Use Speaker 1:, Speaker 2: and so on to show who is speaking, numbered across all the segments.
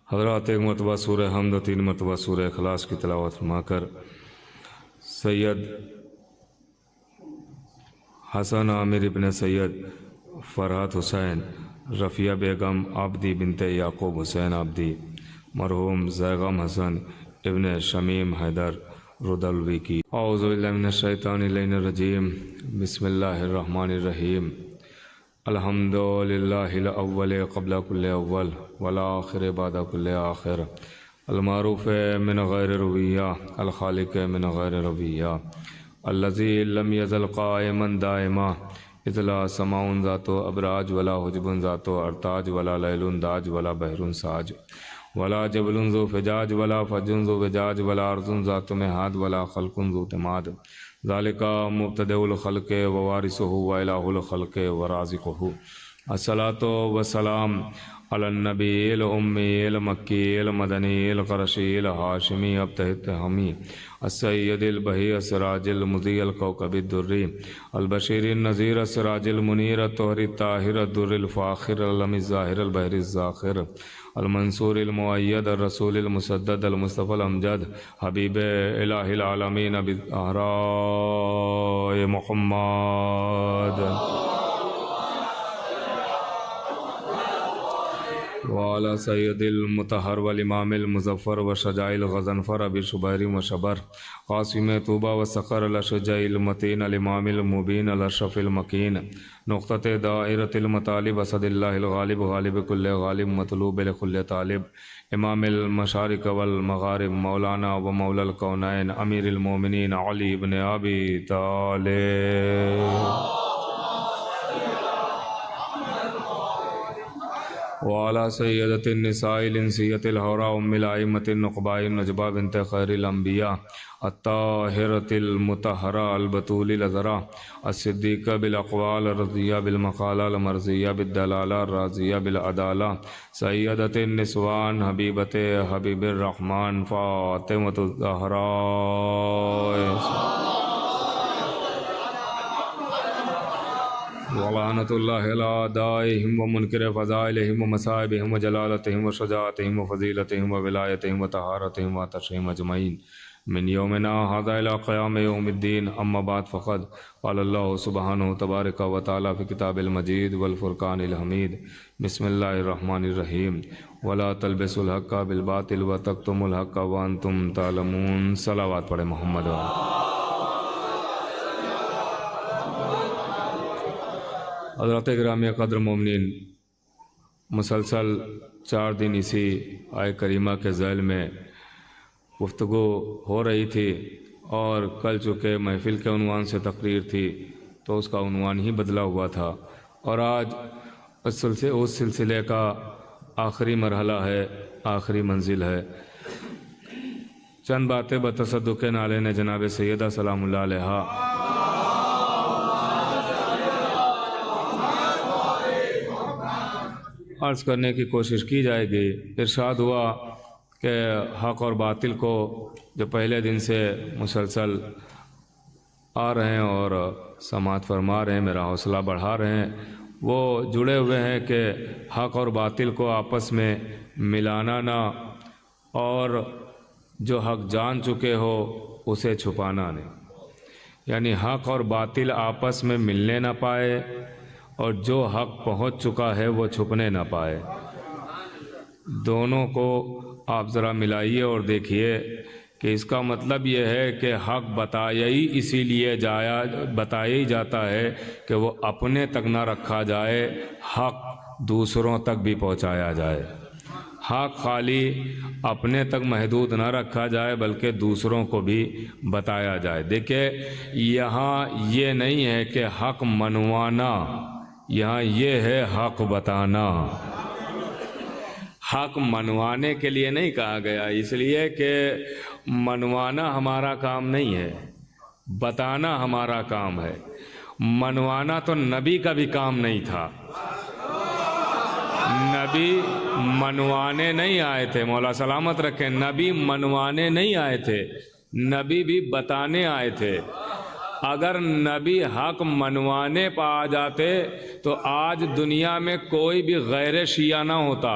Speaker 1: हज़रात एक मरतबा सूरह हमद, 3 मरतबा सूरह इखलास की तिलावत फरमाकर सैयद हसन आमिर इब्न सैयद फ़रहत हुसैन, रफ़िया बेगम आबदी बिनते याकूब हुसैन आबदी, मरहूम ज़ैगम हसन इब्न शमीम हैदर रुदलवी की औज़ु बिल्लाहि मिनश शैतानिर रजीम बिस्मिल्लाहिर रहमानिर रहीम अल्हम्दुलिल्लाहिल अव्वल क़ब्ल कुल्लि अव्वल वल आखिर बाद कुल्लि आखिर अल मारूफ़ मिन गैर रुबिया अल खालिक मिन गैर रुबिया अल्लज़ी लम यज़ल क़ाइमन दाइमा इज़ला समाउन ज़ातो अबराज वला हुजबुन ज़ातो अरताज वला लैलुन दाज वला बहरुन साज वला जबलुन ज़ु फ़िजाज वला फ़जुन ज़ु विजाज वला अर्ज़ुन ज़ातो मिहाद वला ख़ल्क़ुन ज़ु तिमाद ज़ालिका मुब्तदिउल ख़ल्क़ व वारिसुहु व इलाहुल ख़ल्क़ व राज़िक़ुहु अस्सलातु वस्सलाम अलन नबील उम्मील मक्कील मदनील क़रशील हाशिमी अब्तहमी अस्सय्यदिल बही अस्सराजिल मुज़ील कौकबिद दुर्री अल बशीरिन नज़ीर अस्सराजिल मुनीर तोहरी ताहिर दुर्रिल फ़ाखिर अलमिज़ ज़ाहिरल बहरिज़ ज़ाखिर अल मंसूरिल मुअय्यद अर रसूलिल मुसद्दद अल मुस्तफ़ल अमजद हबीब इलाहिल आलमीन अबी अहराए मुहम्मद वाला सैयदिल मुतहर वल इमामिल मुज़फ़्फ़र व शजाइल गज़नफ़र अबी शुबैरी व शबर क़ासिम तूबा व सक़र अल शुजैल मतीन अल इमामिल मुबीन अल अशरफ़िल मकीन नुक़्तते दाइरतिल मतालिब असदिल्लाहिल गालिब गालिब कुल्ले गालिब मतलूब लिकुल्ले तालिब इमामिल मशारिक़ वल मग़ारिब मौलाना व मौलल कौनैन अमीरुल मोमिनीन अली इब्न अबी तालिब वाला सैयदतिन निसाइल इंसियतिल हौरा उम्मिल आइम्मतिन नुक़बाइन नजबा बिन्ते खैरिल अंबिया अत्ताहिरतिल मुतहरा अल बतूलिल अज़रा अस्सिद्दीक़ा बिल अक़वाल रज़िया बिल मक़ाला मर्ज़िया बिद दलाला राज़िया बिल अदाला सैयदतिन निस्वान हबीबते हबीबिर रहमान फ़ातिमतुज़ ज़हरा वलानतुल्लाहि अला आदाइहिम व मुनकिर फ़ज़ाइलिहिम व मसाइबिहिम व जलालतिहिम व शुजाअतिहिम व फ़ज़ीलतिहिम व विलायतिहिम व तहारतिहिम व तशहीम अजमईन मिन यौमिना हाज़ा इला क़याम यौमिद्दीन अम्मा बाद फ़क़द क़ाल अल्लाहु सुब्हानहु तबारक व तआला फ़ी किताबिल मजीद वल फ़ुरक़ानिल हमीद बिस्मिल्लाहिर रहमानिर रहीम वला तलबिसुल हक़्क़ बिल बातिल व तक्तुमुल हक़्क़ व अंतुम तालमून। सलावत पढ़े मोहम्मद। हज़रात गिरामी क़द्र मोमिनीन, मुसलसल 4 दिन इसी आय करीमा के ज़ैल में गुफ्तगू हो रही थी और कल चूँकि महफ़िल के उन्वान से तकरीर थी तो उसका उन्वान ही बदला हुआ था और आज उस सिलसिले का आखिरी मरहला है, आखिरी मंजिल है। चंद बातें बतसद्दुक़ नाले ने जनाब सैयदा सलामुल्लाह अलैहा अर्ज़ करने की कोशिश की जाएगी। इरशाद हुआ कि हक़ और बातिल को जो पहले दिन से मुसलसल आ रहे हैं और समाअत फरमा रहे हैं, मेरा हौसला बढ़ा रहे हैं, वो जुड़े हुए हैं कि हक़ और बातिल को आपस में मिलाना ना और जो हक़ जान चुके हो उसे छुपाना नहीं, यानी हक़ और बातिल आपस में मिलने ना पाए और जो हक़ पहुँच चुका है वो छुपने ना पाए। दोनों को आप ज़रा मिलाइए और देखिए कि इसका मतलब ये है कि हक़ बताया ही जाता है कि वो अपने तक ना रखा जाए, हक़ दूसरों तक भी पहुँचाया जाए। हक़ खाली अपने तक महदूद ना रखा जाए बल्कि दूसरों को भी बताया जाए। देखिए, यहाँ ये नहीं है कि हक़ मनवाना, यहाँ ये है हक़ बताना। हक़ मनवाने के लिए नहीं कहा गया, इसलिए कि मनवाना हमारा काम नहीं है, बताना हमारा काम है। मनवाना तो नबी का भी काम नहीं था। नबी मनवाने नहीं आए थे, मौला सलामत रखे, नबी मनवाने नहीं आए थे, नबी भी बताने आए थे। अगर नबी हक़ मनवाने पर आ जाते तो आज दुनिया में कोई भी गैर शिया ना होता।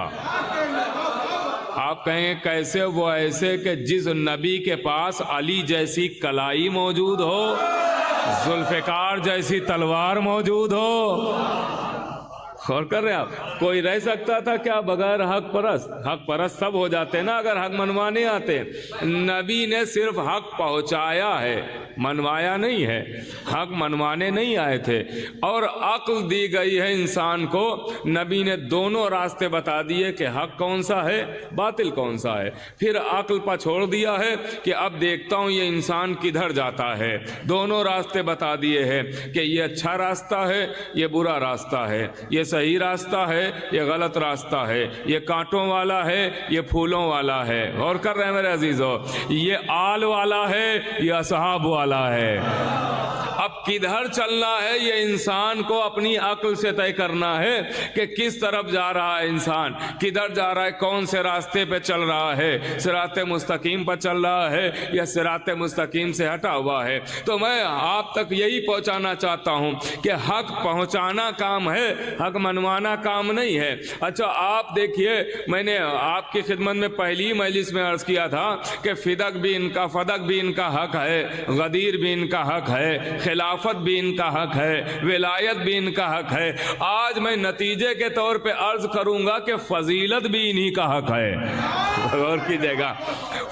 Speaker 1: आप कहेंगे कैसे? वो ऐसे कि जिस नबी के पास अली जैसी कलाई मौजूद हो, जुल्फ़िकार जैसी तलवार मौजूद हो। गौर कर रहे हैं आप? कोई रह सकता था क्या बगैर हक परस्त? हक परस्त सब हो जाते ना अगर हक मनवाने आते। नबी ने सिर्फ हक पहुंचाया है, मनवाया नहीं है। हक मनवाने नहीं आए थे। और अक्ल दी गई है इंसान को। नबी ने दोनों रास्ते बता दिए कि हक कौन सा है, बातिल कौन सा है। फिर अक्ल पर छोड़ दिया है कि अब देखता हूं ये इंसान किधर जाता है। दोनों रास्ते बता दिए हैं कि ये अच्छा रास्ता है, ये बुरा रास्ता है, ये सही रास्ता है, ये गलत रास्ता है, ये कांटों वाला है, ये फूलों वाला है। और कर रहे हैं मेरे अजीजों, ये आल वाला है, ये असहाब वाला है। अब किधर चलना है ये इंसान को अपनी अक्ल से तय करना है कि किस तरफ जा रहा है इंसान, किधर जा रहा है, कौन से रास्ते पे चल रहा है, सिराते मुस्तकीम पर चल रहा है या सिराते मुस्तकीम से हटा हुआ है। तो मैं आप तक यही पहुंचाना चाहता हूं कि हक पहुंचाना काम है, हक मनवाना काम नहीं है। अच्छा आप देखिए, मैंने आपकी खिदमत में पहली मजलिस में अर्ज किया था कि फिदक भी इनका, फदक भी इनका हक है, गदीर भी इनका हक है, खिलाफत भी इनका हक है, विलायत भी इनका हक है। आज मैं नतीजे के तौर पे अर्ज करूंगा कि फजीलत भी इन्हीं का हक है। गौर कीजिएगा,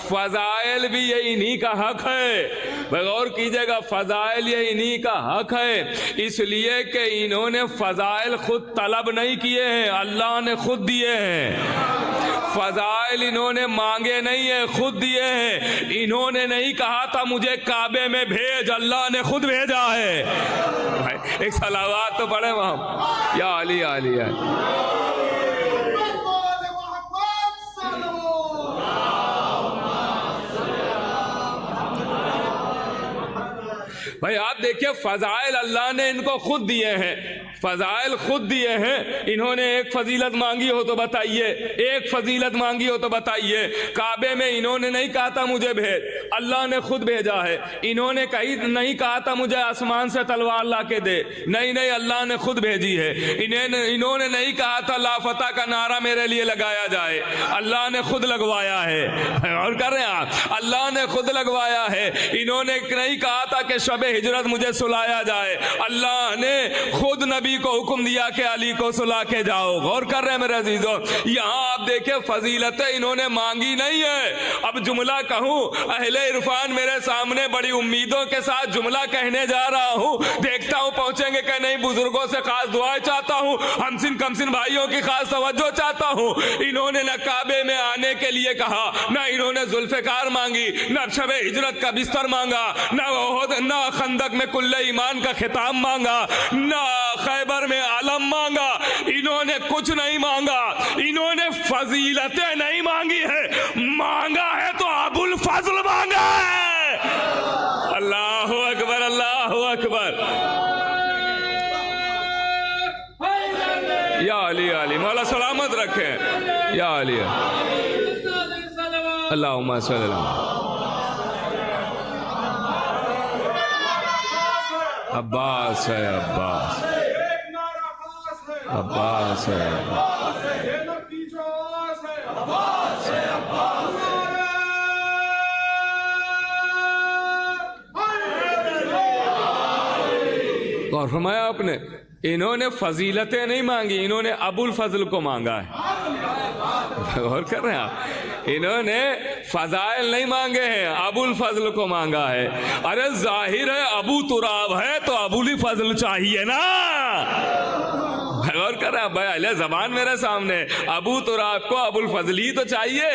Speaker 1: फजाइल भी ये इन्हीं का हक है। गौर कीजिएगा, फजाइल ये इन्हीं का हक है, इसलिए कि इन्होंने फजाइल खुद तलब नहीं किए हैं, अल्लाह ने खुद दिए हैं। फजाइल इन्होंने मांगे नहीं है, खुद दिए हैं। इन्होंने नहीं कहा था मुझे काबे में भेज, अल्लाह ने खुद भेजा है। भाई एक सलावात तो पढ़े वहां, या अली अली भाई आप देखिए, फजाइल अल्लाह ने इनको खुद दिए हैं, फजाइल खुद दिए हैं। इन्होंने एक फजीलत मांगी हो तो बताइए, एक फजीलत मांगी हो तो बताइए। काबे में इन्होंने नहीं कहा था मुझे भेज, अल्लाह ने खुद भेजा है। इन्होंने कहीं नहीं कहा था मुझे आसमान से तलवार ला के दे, नहीं नहीं, अल्लाह ने खुद भेजी है। इन्होंने नहीं कहा था लाफता का नारा मेरे लिए लगाया जाए, अल्लाह ने खुद लगवाया है। और कर रहे हैं आप, अल्लाह ने खुद लगवाया है। इन्होंने नहीं कहा था कि शबे हिजरत मुझे सुलाया जाए, अल्लाह ने खुद नबी को हुक्म दिया कि अली को सुला के जाओ। गौर कर रहे हैं मेरे अजीजों, यहाँ आप देखिए फजीलतें इन्होंने मांगी नहीं है। अब जुमला कहूँ, अहले इरफान मेरे सामने बड़ी उम्मीदों के साथ जुमला कहने जा रहा हूँ, देखता हूँ पहुंचेंगे कि नहीं। बुजुर्गों से खास दुआएं चाहता हूँ, हमसिन कमसिन भाइयों की खास तवज्जो चाहता हूँ। इन्होंने न काबे में आने के लिए कहा, न इन्होंने जुल्फ़िकार मांगी, न शबे हिजरत का बिस्तर मांगा, न खंदक में कुल्ले ईमान का खिताब मांगा, न खैबर में आलम मांगा। इन्होंने कुछ नहीं मांगा, इन्होंने फजीलतें नहीं मांगी है, मांगा है तो अबुल फजल मांगा है। अल्लाह अकबर, अल्लाह अकबर। या अली अली, मौला सलामत रखे, या अली अल्लाहुम्मा सल्ली अलैहि। अब्बास है, अब्बास अब्बास है, और फरमाया आपने, इन्होंने फजीलतें नहीं मांगी, इन्होंने अबुल फजल को मांगा है। और कर रहे हैं आप, इन्होंने फजाइल नहीं मांगे हैं, अबुल फजल को मांगा है। अरे जाहिर है अबू तुराब है तो अबुल फजल चाहिए ना। गौर कर रहा भाई, अहले ज़बान मेरे सामने, अबू तुराब को अबुल फजली तो चाहिए,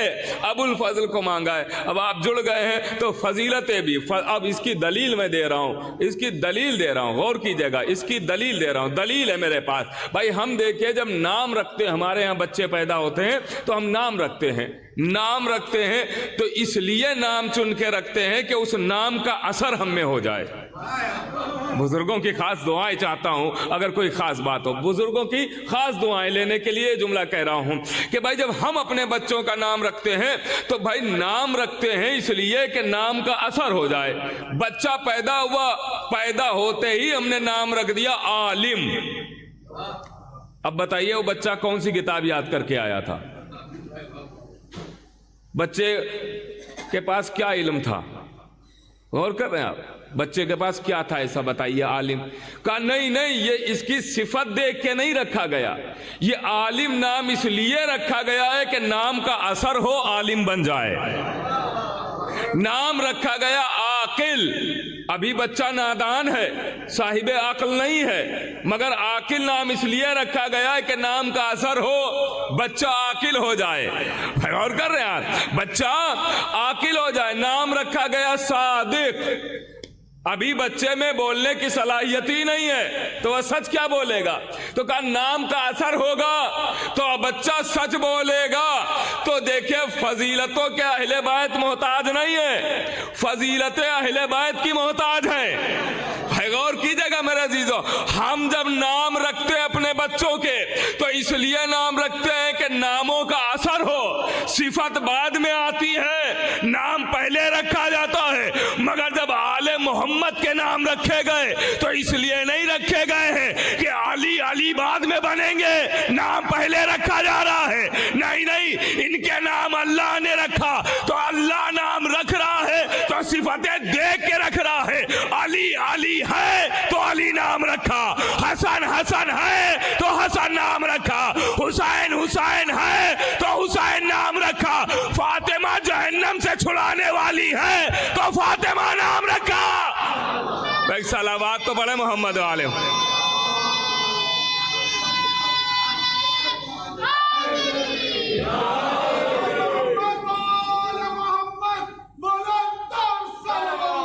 Speaker 1: अबुल फजल को मांगा है। अब आप जुड़ गए हैं तो फजीलतें भी, अब इसकी दलील मैं दे रहा हूँ, इसकी दलील दे रहा हूँ, गौर कीजिएगा, इसकी दलील दे रहा हूँ। दलील है मेरे पास। भाई हम देखिए, जब नाम रखते हैं, हमारे यहाँ बच्चे पैदा होते हैं तो हम नाम रखते हैं, नाम रखते हैं तो इसलिए नाम चुन के रखते हैं कि उस नाम का असर हम में हो जाए। बुजुर्गों की खास दुआएं चाहता हूं, अगर कोई खास बात हो, बुजुर्गों की खास दुआएं लेने के लिए जुमला कह रहा हूं कि भाई जब हम अपने बच्चों का नाम रखते हैं तो भाई नाम रखते हैं इसलिए कि नाम का असर हो जाए। बच्चा पैदा हुआ, पैदा होते ही हमने नाम रख दिया आलिम। अब बताइए वो बच्चा कौन सी किताब याद करके आया था? बच्चे के पास क्या इल्म था? गौर कर रहे हैं आप? बच्चे के पास क्या था ऐसा बताइए? आलिम। कहा नहीं नहीं, ये इसकी सिफत देख के नहीं रखा गया, ये आलिम नाम इसलिए रखा गया है कि नाम का असर हो, आलिम बन जाए। नाम रखा गया आकिल। अभी बच्चा नादान है, साहिबे अक्ल नहीं है, मगर आकिल नाम इसलिए रखा गया है कि नाम का असर हो, बच्चा आकिल हो जाए। गौर कर रहे हैं आप? बच्चा आकिल हो जाए। नाम रखा गया सादिक। अभी बच्चे में बोलने की सलाहियत ही नहीं है, तो वह सच क्या बोलेगा? तो कहा नाम का असर होगा तो बच्चा सच बोलेगा। तो देखिए, फजीलतों के अहले बैत मोहताज नहीं है, फजीलतें अहले बैत की मोहताज है। गौर कीजिएगा मेरे अजीजों, हम जब नाम रखते हैं अपने बच्चों के तो इसलिए नाम रखते हैं कि नामों का असर हो, सिफत बाद में आती है, नाम पहले रखा जाता है। मगर जब आले मोहम्मद के नाम रखे गए तो इसलिए नहीं रखे गए हैं कि अली अली बाद में बनेंगे, नाम पहले रखा जा रहा है। नहीं नहीं, इनके नाम अल्लाह ने रखा तो अल्लाह नाम रख रहा है, तो सिफतें देख के रख रहा है। अली अली है तो अली नाम रखा, हसन हसन है तो हसन नाम रखा, हुसैन हुसैन है तो हुसैन नाम रखा, फातिमा जहन्नम से छुड़ाने वाली है तो फातिमा नाम रखा। एक सलावात तो बड़े मोहम्मद वाले।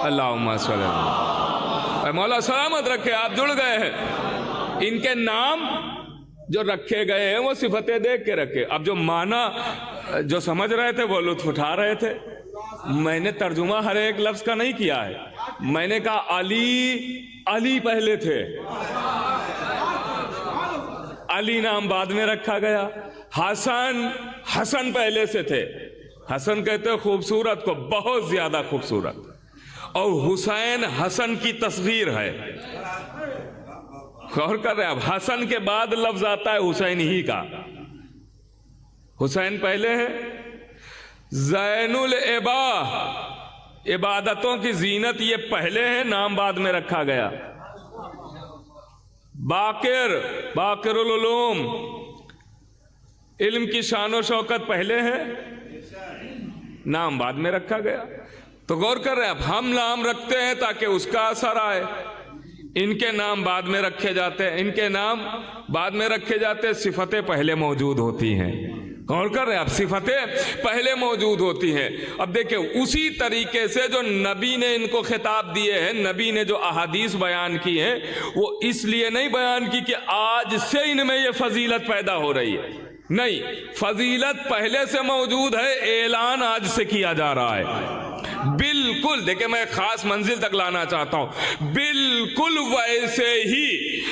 Speaker 1: अल्लाहुम्मा सल्लल्लाहु। मौला सलामत रखे, आप जुड़ गए हैं। इनके नाम जो रखे गए हैं वो सिफतें देख के रखे। अब जो माना, जो समझ रहे थे वो लुत्फ उठा रहे थे। मैंने तर्जुमा हर एक लफ्ज का नहीं किया है। मैंने कहा अली अली पहले थे, अली नाम बाद में रखा गया। हसन हसन पहले से थे। हसन कहते हैं खूबसूरत को, बहुत ज्यादा खूबसूरत। और हुसैन हसन की तस्वीर है। गौर कर रहे हैं? अब हसन के बाद लफ्ज आता है हुसैन ही का। हुसैन पहले है। जैनुल इबा, इबादतों की जीनत, ये पहले है, नाम बाद में रखा गया। बाकिर, बाकिरुल उलूम, इल्म की शान शौकत पहले है, नाम बाद में रखा गया। तो गौर कर रहे हैं? अब हम नाम रखते हैं ताकि उसका असर आए। इनके नाम बाद में रखे जाते हैं, इनके नाम बाद में रखे जाते हैं, सिफतें पहले मौजूद होती हैं। गौर कर रहे हैं? अब सिफतें पहले मौजूद होती हैं। अब देखिए, उसी तरीके से जो नबी ने इनको खिताब दिए हैं, नबी ने जो अहादीस बयान की है, वो इसलिए नहीं बयान की कि आज से इनमें ये फजीलत पैदा हो रही है। नहीं, फजीलत पहले से मौजूद है, ऐलान आज से किया जा रहा है। बिल्कुल, देखिए मैं खास मंजिल तक लाना चाहता हूं। बिल्कुल वैसे ही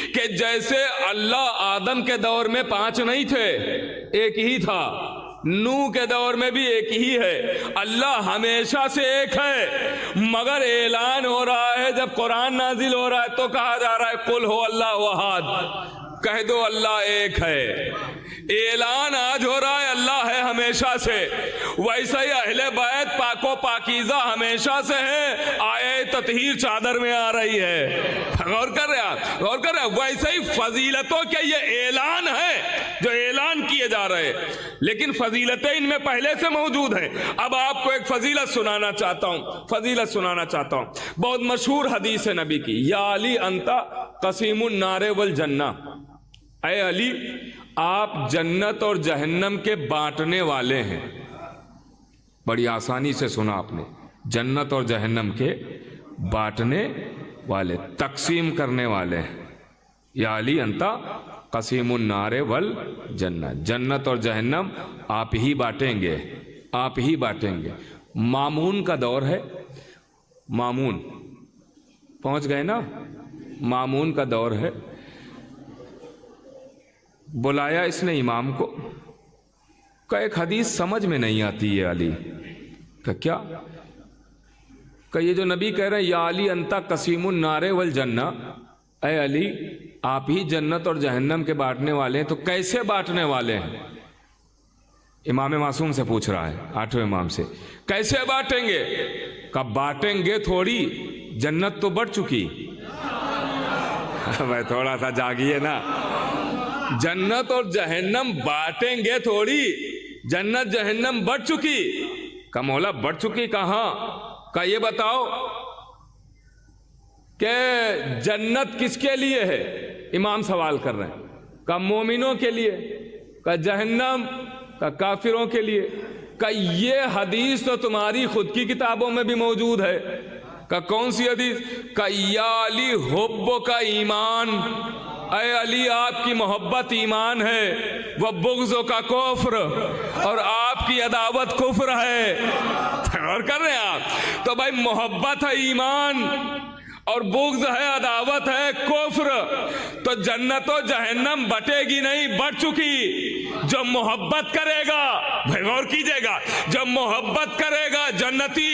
Speaker 1: कि जैसे अल्लाह आदम के दौर में 5 नहीं थे, एक ही था। नूह के दौर में भी एक ही है। अल्लाह हमेशा से एक है, मगर ऐलान हो रहा है, जब कुरान नाजिल हो रहा है तो कहा जा रहा है कुल हो अल्लाह वहाद, कह दो अल्लाह एक है। ऐलान आज हो रहा है अल्लाह है हमेशा से। वैसे ही अहले बैत पाको पाकीज़ा हमेशा से है, आए ततहीर चादर में आ रही है। गौर कर रहे हैं? गौर कर रहे हैं? वैसे ही फजीलतों के ये ऐलान है जो ऐलान किए जा रहे हैं, लेकिन फजीलतें इनमें पहले से मौजूद हैं। अब आपको एक फजीलत सुनाना चाहता हूं, फजीलत सुनाना चाहता हूं। बहुत मशहूर हदीस है नबी की, या अली अंता कसीमुन नारे वल जन्ना। ऐ अली, आप जन्नत और जहन्नम के बांटने वाले हैं। बड़ी आसानी से सुना आपने, जन्नत और जहन्नम के बांटने वाले, तकसीम करने वाले हैं। या अली अंता कसीमुन नारे वल जन्नत, जन्नत और जहन्नम आप ही बांटेंगे, आप ही बांटेंगे। मामून का दौर है, मामून पहुंच गए ना? मामून का दौर है। बुलाया इसने इमाम को, का एक हदीस समझ में नहीं आती है अली का, क्या का ये जो नबी कह रहे हैं या अली अंता कसीमुन नारे वल जन्ना, ऐ अली आप ही जन्नत और जहन्नम के बांटने वाले हैं, तो कैसे बांटने वाले हैं? इमाम मासूम से पूछ रहा है, 8वें इमाम से, कैसे बांटेंगे? कब बांटेंगे थोड़ी, जन्नत तो बढ़ चुकी। भाई थोड़ा सा जागिए ना, जन्नत और जहन्नम बांटेंगे थोड़ी, जन्नत जहन्नम बढ़ चुकी। का मौला बढ़ चुकी कहां? का ये बताओ कि जन्नत किसके लिए है? इमाम सवाल कर रहे हैं। का मोमिनों के लिए? का जहन्नम? का काफिरों के लिए? का ये हदीस तो तुम्हारी खुद की किताबों में भी मौजूद है। का कौन सी हदीस? का या अली हुब्बो का ईमान, अय अली आपकी मोहब्बत ईमान है, वह बुग़्ज़ो का कुफ्र, और आपकी अदावत कुफ्र है। और कर रहे हैं आप तो भाई मोहब्बत है ईमान और बुग़्ज़ है अदावत है कुफ्र, तो जन्नत और जहन्नम बटेगी नहीं, बढ़ चुकी। जो मोहब्बत करेगा, भाई गौर कीजिएगा, जो मोहब्बत करेगा जन्नती,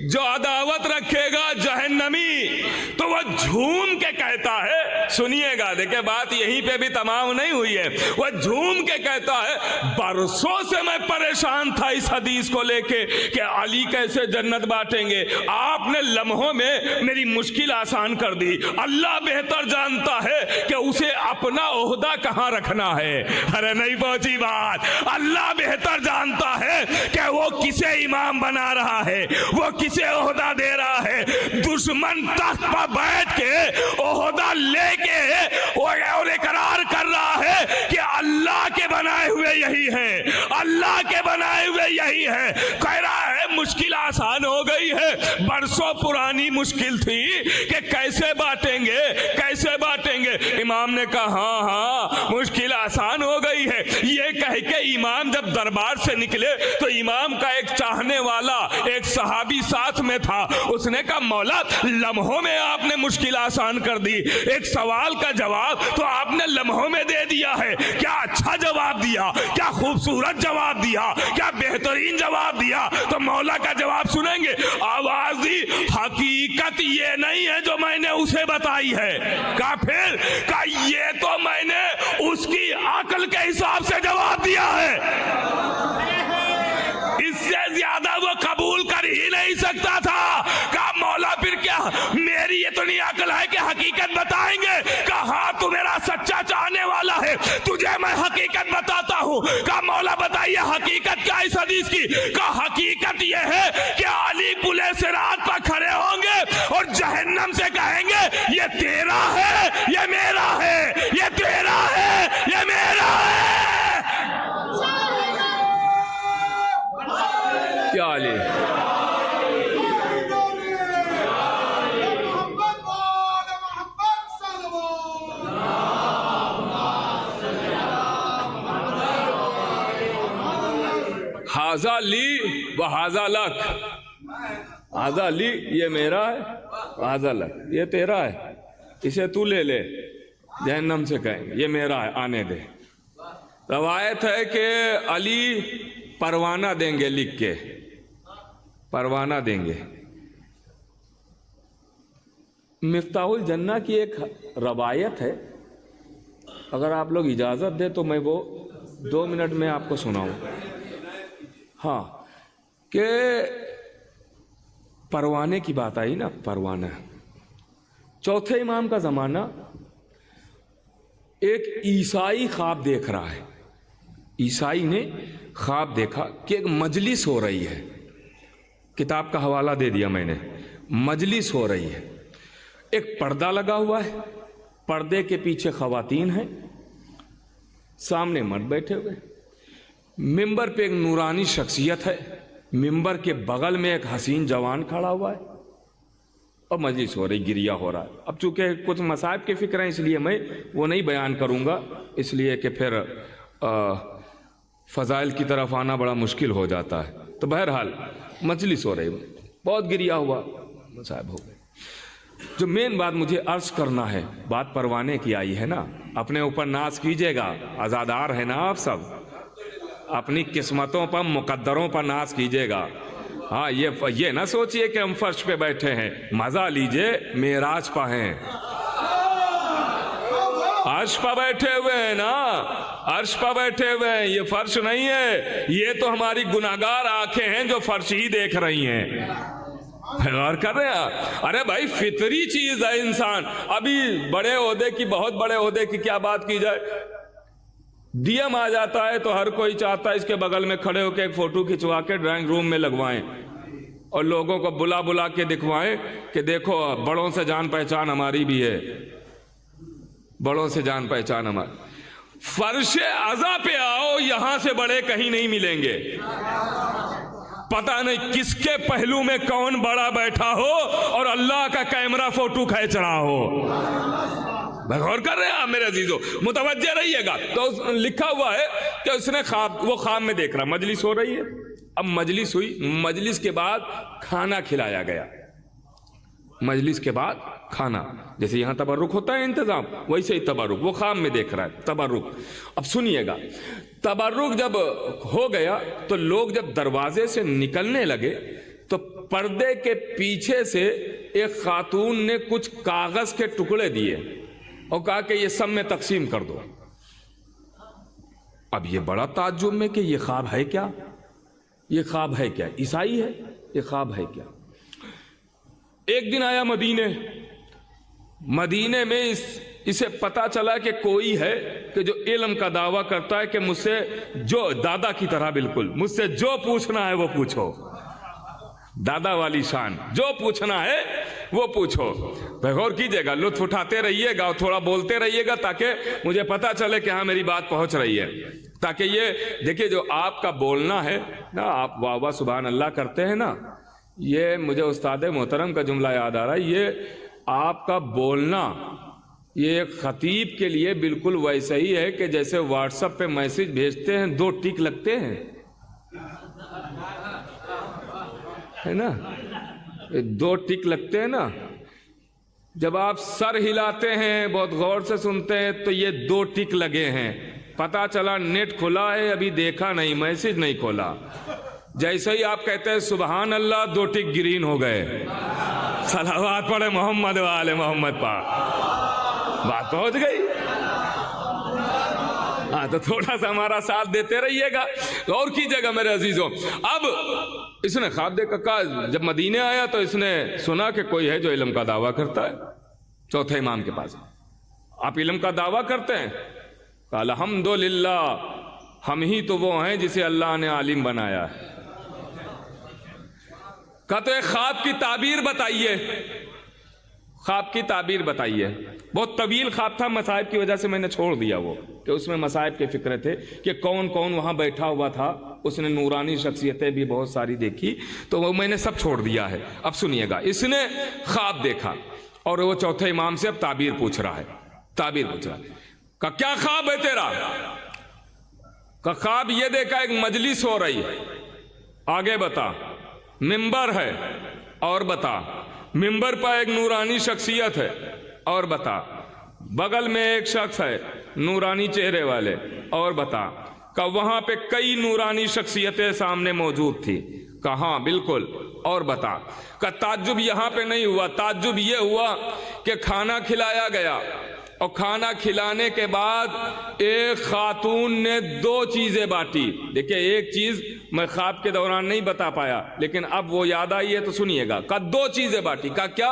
Speaker 1: जो अदावत रखेगा जहन्नमी, तो वह झूम के कहता है, सुनिएगा, देखिए बात यहीं पे भी तमाम नहीं हुई है, वह झूम के कहता है बरसों से मैं परेशान था इस हदीस को लेके कि अली कैसे जन्नत बांटेंगे, आपने लम्हों में मेरी मुश्किल आसान कर दी। अल्लाह बेहतर जानता है कि उसे अपना ओहदा कहां रखना है। अरे नहीं पहुंची बात। अल्लाह बेहतर जानता है कि वो किसे इमाम बना रहा है, वो किसे ओहदा दे रहा है। दुश्मन तख्त पर बैठ के ओहदा लेके और इकरार कर रहा है कि अल्लाह के बनाए हुए यही है, अल्लाह के बनाए हुए यही है। कह रहा है मुश्किल आसान हो गई है, बरसों पुरानी मुश्किल थी कि कैसे बांटेंगे, कैसे बांटेंगे। इमाम ने कहा हाँ हाँ मुश्किल आसान हो गई है। ये कह के इमाम जब दरबार से निकले तो इमाम का एक चाहने वाला एक सहाबी साथ में था। उसने कहा मौला लम्हों में आपने मुश्किल आसान कर दी, एक सवाल का जवाब तो आपने लम्हों में दे दिया है। क्या अच्छा जवाब दिया, क्या खूबसूरत जवाब दिया, क्या बेहतरीन जवाब दिया। तो मौला का जवाब सुनेंगे, आवाज दी, हकीकत ये नहीं है जो मैंने उसे बताई है। का फिर का ये तो मैंने उसकी अक्ल के हिसाब से जवाब दिया है, इससे ज्यादा वो कबूल कर ही नहीं सकता था। का मौला फिर क्या मेरी इतनी अक्ल है कि हकीकत बताएंगे? कहा तू मेरा सच्चा चाहने वाला है, तुझे मैं हकीकत बताता हूँ। का मौला बताइए हकीकत क्या इस हदीस की? का हकीकत यह है कि अली पुले सिरात पर खड़े होंगे और जहन्नम से कहेंगे ये तेरा है, ये मेरा है, ये तेरा है, ये मेरा है। क्या अली हाजा ली व हाजा लक, हाजा ली ये मेरा है, हाजा लक ये तेरा है, इसे तू ले ले। जहन्नम से कहेंगे ये मेरा है, आने दे। रवायत है कि अली परवाना देंगे, लिख के परवाना देंगे। मिफ्ताहुल जन्ना की एक रवायत है, अगर आप लोग इजाज़त दे तो मैं वो 2 मिनट में आपको सुनाऊं। हाँ, कि परवाने की बात आई ना, परवाना। चौथे इमाम का ज़माना, एक ईसाई ख्वाब देख रहा है। ईसाई ने ख्वाब देखा कि एक मजलिस हो रही है, किताब का हवाला दे दिया मैंने। मजलिस हो रही है, एक पर्दा लगा हुआ है, पर्दे के पीछे ख़वातीन हैं, सामने मर्द बैठे हुए। मिंबर पे एक नूरानी शख्सियत है, मिंबर के बगल में एक हसीन जवान खड़ा हुआ है और मजलिस हो रही, गिरिया हो रहा है। अब चूंकि कुछ मसाइब की फिक्र है इसलिए मैं वो नहीं बयान करूँगा, इसलिए कि फिर फ़ज़ाइल की तरफ आना बड़ा मुश्किल हो जाता है। तो बहरहाल मजलिस हो रही, बहुत गिरिया हुआ, मसाइब हो गए। जो मेन बात मुझे अर्ज करना है, बात परवाने की आई है ना, अपने ऊपर नाज कीजिएगा, आज़ादार है ना आप सब, अपनी किस्मतों पर मुकद्दरों पर नाज कीजिएगा। हाँ, ये ना सोचिए कि हम फर्श पे बैठे हैं, मजा लीजिए, मेराज पर हैं। अर्श पर बैठे हुए हैं ना, अर्श पर बैठे हुए हैं, ये फर्श नहीं है, ये तो हमारी गुनाहगार आंखें हैं जो फर्श ही देख रही हैं। गौर कर रहे हैं? अरे भाई फितरी चीज है इंसान। अभी बड़े ओहदे की, बहुत बड़े ओहदे की क्या बात की जाए, डीएम आ जाता है तो हर कोई चाहता है इसके बगल में खड़े होकर एक फोटो खिंचवा के ड्राइंग रूम में लगवाएं और लोगों को बुला बुला के दिखवाएं कि देखो बड़ों से जान पहचान हमारी भी है, बड़ों से जान पहचान हमारी। फर्शे अज़ा पे आओ, यहां से बड़े कहीं नहीं मिलेंगे। पता नहीं किसके पहलू में कौन बड़ा बैठा हो और अल्लाह का कैमरा फोटो खींच रहा हो। गौर कर रहे हैं आप मेरे अजीजों, मुतवज्जे रहिएगा। तो लिखा हुआ है कि उसने वो ख्वाब में देख रहा, मजलिस हो रही है। अब मजलिस हुई, मजलिस के बाद खाना खिलाया गया। मजलिस के बाद खाना, जैसे यहां तबरुक होता है इंतजाम, वैसे ही तबरुक वो ख्वाब में देख रहा है, तबरुक। अब सुनिएगा, तबरुक जब हो गया तो लोग जब दरवाजे से निकलने लगे तो पर्दे के पीछे से एक खातून ने कुछ कागज के टुकड़े दिए और कहा कि ये सब में तकसीम कर दो। अब ये बड़ा ताज्जुब में कि ये ख्वाब है क्या, ये ख्वाब है क्या, ईसाई है, ये ख्वाब है क्या। एक दिन आया मदीने में इसे पता चला कि कोई है कि जो इल्म का दावा करता है कि मुझसे जो दादा की तरह बिल्कुल मुझसे जो पूछना है वो पूछो, दादा वाली शान, जो पूछना है वो पूछो। गौर कीजिएगा, लुत्फ उठाते रहिएगा और थोड़ा बोलते रहिएगा ताकि मुझे पता चले कि हाँ मेरी बात पहुंच रही है। ताकि ये देखिए जो आपका बोलना है ना, आप वाह वाह सुभान अल्लाह करते हैं ना, ये मुझे उस्ताद मोहतरम का जुमला याद आ रहा है। ये आपका बोलना ये खतीब के लिए बिल्कुल वैसा ही है कि जैसे व्हाट्सएप पे मैसेज भेजते हैं 2 टिक लगते हैं, है ना, 2 टिक लगते हैं ना। जब आप सर हिलाते हैं, बहुत गौर से सुनते हैं तो ये 2 टिक लगे हैं। पता चला नेट खुला है, अभी देखा नहीं, मैसेज नहीं खोला। जैसे ही आप कहते हैं सुबहान अल्लाह, 2 टिक ग्रीन हो गए। सलावत पढ़े मोहम्मद वाले मोहम्मद पाक, बात पहुंच गई। हाँ तो थोड़ा सा हमारा साथ देते रहिएगा और कीजिएगा मेरे अजीजों। अब इसने ख्वाब देखा, कहा जब मदीने आया तो इसने सुना कि कोई है जो इल्म का दावा करता है। चौथे इमाम के पास, आप इल्म का दावा करते हैं? कहा अल्हम्दुलिल्लाह, हम ही तो वो हैं जिसे अल्लाह ने आलिम बनाया है। कहा तो एक ख्वाब की ताबीर बताइए, ख्वाब की ताबीर बताइए। बहुत तवील ख्वाब था, मसाइब की वजह से मैंने छोड़ दिया वो, कि उसमें मसाइब के फिक्र थे कि कौन कौन वहां बैठा हुआ था। उसने नूरानी शख्सियतें भी बहुत सारी देखी, तो वो मैंने सब छोड़ दिया है। अब सुनिएगा, इसने ख्वाब देखा और वो चौथे इमाम से अब ताबीर पूछ रहा है, ताबीर पूछ रहा है। का क्या ख्वाब है तेरा? का ख्वाब ये देखा एक मजलिस हो रही है, आगे बता, मिंबर है और बता, मिंबर पर एक नूरानी शख्सियत है और बता, बगल में एक शख्स है नूरानी चेहरे वाले और बता। का वहां पे कई नूरानी शख्सियतें सामने मौजूद थी। कहाँ? बिल्कुल, और बता। का ताज्जुब यहां पे नहीं हुआ, ताज्जुब ये हुआ कि खाना खिलाया गया और खाना खिलाने के बाद एक खातून ने 2 चीजें बांटी। देखिए एक चीज मैं ख्वाब के दौरान नहीं बता पाया, लेकिन अब वो याद आई है तो सुनिएगा। का 2 चीजें बांटी। का क्या?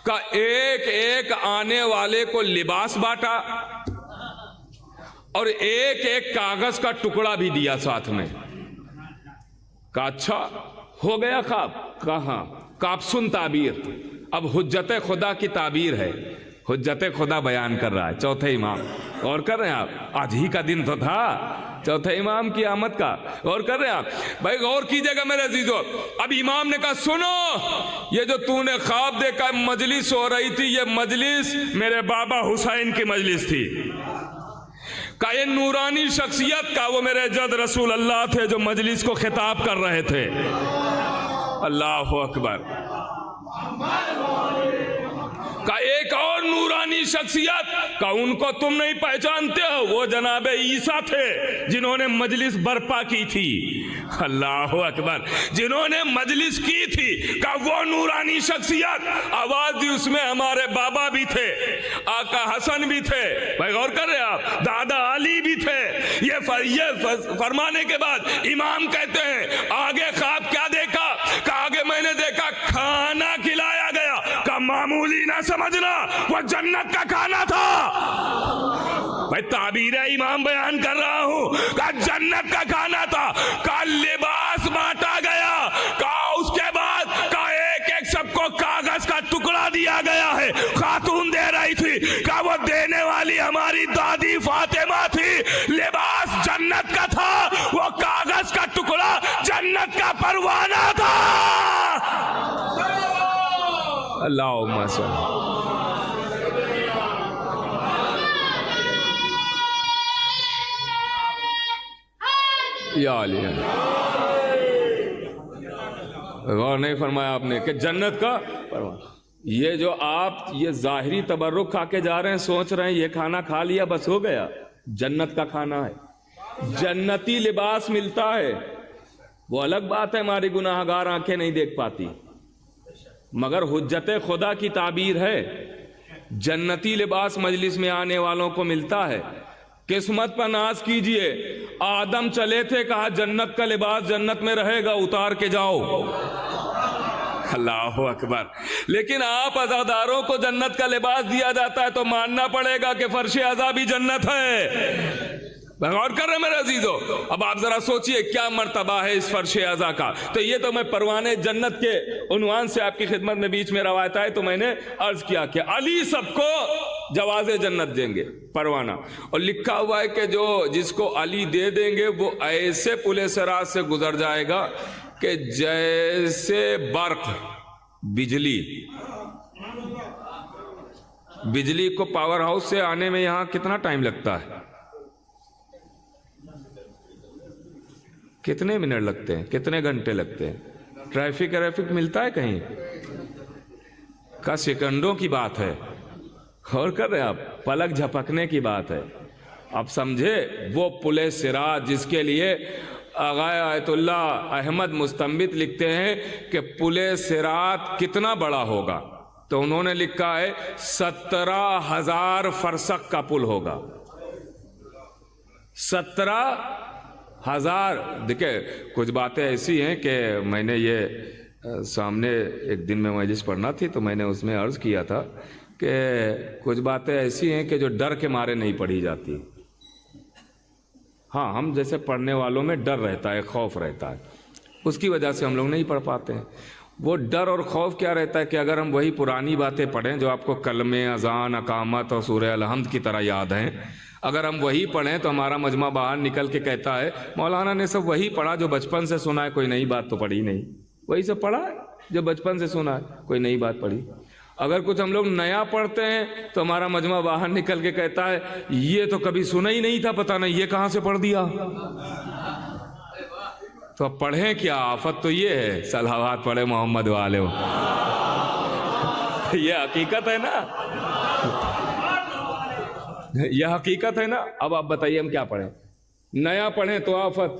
Speaker 1: का एक एक आने वाले को लिबास बांटा और एक एक कागज का टुकड़ा भी दिया साथ में। का अच्छा हो गया ख्वाब? कहा का सुन ताबीर। अब हुज्जत खुदा की ताबीर है, हुज्जत खुदा बयान कर रहा है चौथे इमाम। और कर रहे हैं आप, आज ही का दिन तो था चौथे इमाम की आमद का। और कर रहे हैं आप भाई, गौर कीजिएगा मेरे अजीजों। अब इमाम ने कहा सुनो, ये जो तूने ख्वाब देखा मजलिस हो रही थी, ये मजलिस मेरे बाबा हुसैन की मजलिस थी। का ये नूरानी शख्सियत का वो मेरे जद रसूल अल्लाह थे जो मजलिस को खिताब कर रहे थे। अल्लाह अकबर। का एक और नूरानी नूरानी शख्सियत का उनको तुम नहीं पहचानते हो, वो जनाब ईसा थे जिन्होंने मजलिस बर्पा की थी। अल्लाह अकबर, जिन्होंने मजलिस की थी का वो नूरानी शख्सियत, आवाज दी उसमें हमारे बाबा भी थे, आका हसन भी थे, भाई गौर कर रहे आप, दादा अली भी थे। ये फरमाने के बाद इमाम कहते हैं आगे ख्वाब क्या देखा? का आगे मैंने देखा खाना खिलाया गया, का मामूली ना समझना, वो जन्नत का खाना था। भाई ताबीर इमाम बयान कर रहा हूं, का जन्नत का खाना था, का लिबास बांटा गया, का उसके बाद का एक एक सबको कागज का टुकड़ा दिया गया है। खातून दे रही थी, का वो देने वाली हमारी दादी फातिमा थी। लिबास जन्नत का था, वो कागज का टुकड़ा जन्नत का परवाना था। अल्लाहुम्मा सल्ली। या अली, गौर नहीं फरमाया आपने कि जन्नत का परवाना। ये जो आप ये जाहिरी तबर्रुक खा के जा रहे हैं, सोच रहे हैं ये खाना खा लिया बस हो गया, जन्नत का खाना है, जन्नती लिबास मिलता है। वो अलग बात है हमारी गुनाहगार आंखें नहीं देख पाती, मगर हुज्जत खुदा की ताबीर है, जन्नती लिबास मजलिस में आने वालों को मिलता है। किस्मत पर नाज कीजिए, आदम चले थे, कहा जन्नत का लिबास जन्नत में रहेगा, उतार के जाओ। अल्लाह अकबर। लेकिन आप अज़ादारों को जन्नत का लिबास दिया जाता है तो मानना पड़ेगा कि फर्श अज़ा भी जन्नत है। गौर कर रहे मेरे अजीजों, अब आप जरा सोचिए क्या मर्तबा है इस फर्श अज़ा का। तो ये तो मैं परवाने जन्नत के उन्वान से आपकी खिदमत में बीच में रवायत आए तो मैंने अर्ज किया कि अली सबको जवाज़े जन्नत देंगे, परवाना। और लिखा हुआ है कि जो जिसको अली दे देंगे वो ऐसे पुले सिरात से गुजर जाएगा कि जैसे बर्क, बिजली को पावर हाउस से आने में यहां कितना टाइम लगता है? कितने मिनट लगते हैं, कितने घंटे लगते हैं? ट्रैफिक मिलता है कहीं का? सेकंडों की बात है। और कर रहे आप, पलक झपकने की बात है। आप समझे वो पुले सिरात जिसके लिए आगा आयतुल्लाह अहमद मुस्तंबित लिखते हैं कि पुले सिरात कितना बड़ा होगा, तो उन्होंने लिखा है 17,000 फरसक का पुल होगा। 17,000। देखिए कुछ बातें ऐसी हैं कि मैंने ये सामने एक दिन में मजलिस पढ़ना थी तो मैंने उसमें अर्ज किया था कि कुछ बातें ऐसी हैं कि जो डर के मारे नहीं पढ़ी जाती। हाँ, हम जैसे पढ़ने वालों में डर रहता है, खौफ रहता है, उसकी वजह से हम लोग नहीं पढ़ पाते हैं। वो डर और खौफ क्या रहता है कि अगर हम वही पुरानी बातें पढ़ें जो आपको कलमे, अजान, अकामत और सूरह अल-हम्द की तरह याद हैं, अगर हम वही पढ़ें तो हमारा मजमा बाहर निकल के कहता है मौलाना ने सब वही पढ़ा जो बचपन से सुना है, कोई नई बात तो पढ़ी नहीं। वही सब पढ़ा है जो बचपन से सुना है, कोई नई बात पढ़ी। अगर कुछ हम लोग नया पढ़ते हैं तो हमारा मजमा बाहर निकल के कहता है ये तो कभी सुना ही नहीं था, पता नहीं ये कहां से पढ़ दिया। तो अब पढ़ें क्या? आफत तो ये है, सलावत पढ़े मोहम्मद वाले। ये हकीकत है ना, यह हकीकत है ना। अब आप बताइए हम क्या पढ़ें? नया पढ़ें तो आफत,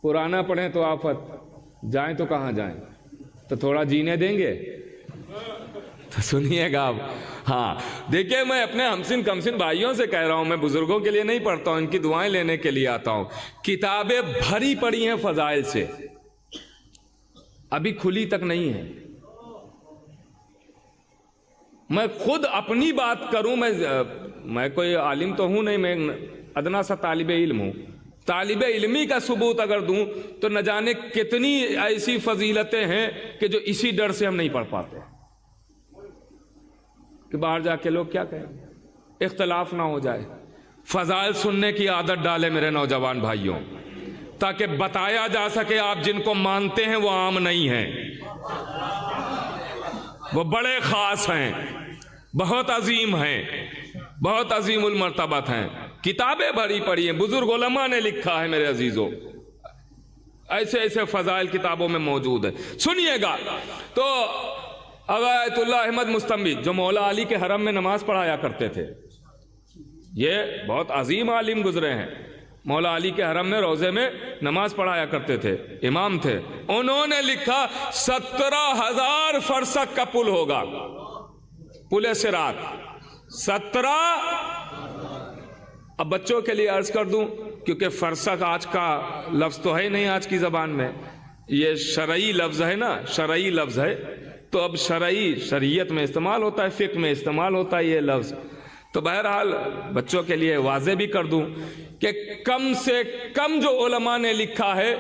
Speaker 1: पुराना पढ़ें तो आफत, जाएं तो कहां जाएं? तो थोड़ा जीने देंगे तो सुनिएगा आप। हाँ देखिए, मैं अपने हमसिन कमसिन भाइयों से कह रहा हूं, मैं बुजुर्गों के लिए नहीं पढ़ता हूं, इनकी दुआएं लेने के लिए आता हूं। किताबें भरी पड़ी हैं फजाइल से, अभी खुली तक नहीं है। मैं खुद अपनी बात करूं, मैं कोई आलिम तो हूं नहीं, मैं अदना सा तालिबे इल्म हूं। तालिबे इल्मी का सबूत अगर दूं तो न जाने कितनी ऐसी फजीलतें हैं कि जो इसी डर से हम नहीं पढ़ पाते कि बाहर जाके लोग क्या कहें, इख्तलाफ ना हो जाए। फजाइल सुनने की आदत डाले मेरे नौजवान भाइयों, ताकि बताया जा सके आप जिनको मानते हैं वो आम नहीं हैं, वो बड़े खास हैं, बहुत अजीम हैं, बहुत अजीमुल मर्तबत हैं। किताबें भरी पड़ी हैं, बुजुर्ग उलमा ने लिखा है मेरे अजीजों, ऐसे ऐसे फजाइल किताबों में मौजूद है। सुनिएगा, तो आयतुल्लाह अहमद मुस्तंबी जो मौला अली के हरम में नमाज पढ़ाया करते थे, ये बहुत अजीम आलिम गुजरे हैं। मौला अली के हरम में रोजे में नमाज पढ़ाया करते थे, इमाम थे। उन्होंने लिखा 17,000 फरसक का पुल होगा, पुले सिरात 17। अब बच्चों के लिए अर्ज कर दूं, क्योंकि फरसक आज का लफ्ज तो है नहीं आज की जबान में, ये शरई लफ्ज है ना, शरई लफ्ज है, तो अब शरई शरीयत में इस्तेमाल होता है, फिक्र में इस्तेमाल होता है ये लफ्ज। तो बहरहाल बच्चों के लिए वाज़े भी कर दूं कि कम से कम जो उलमा ने लिखा है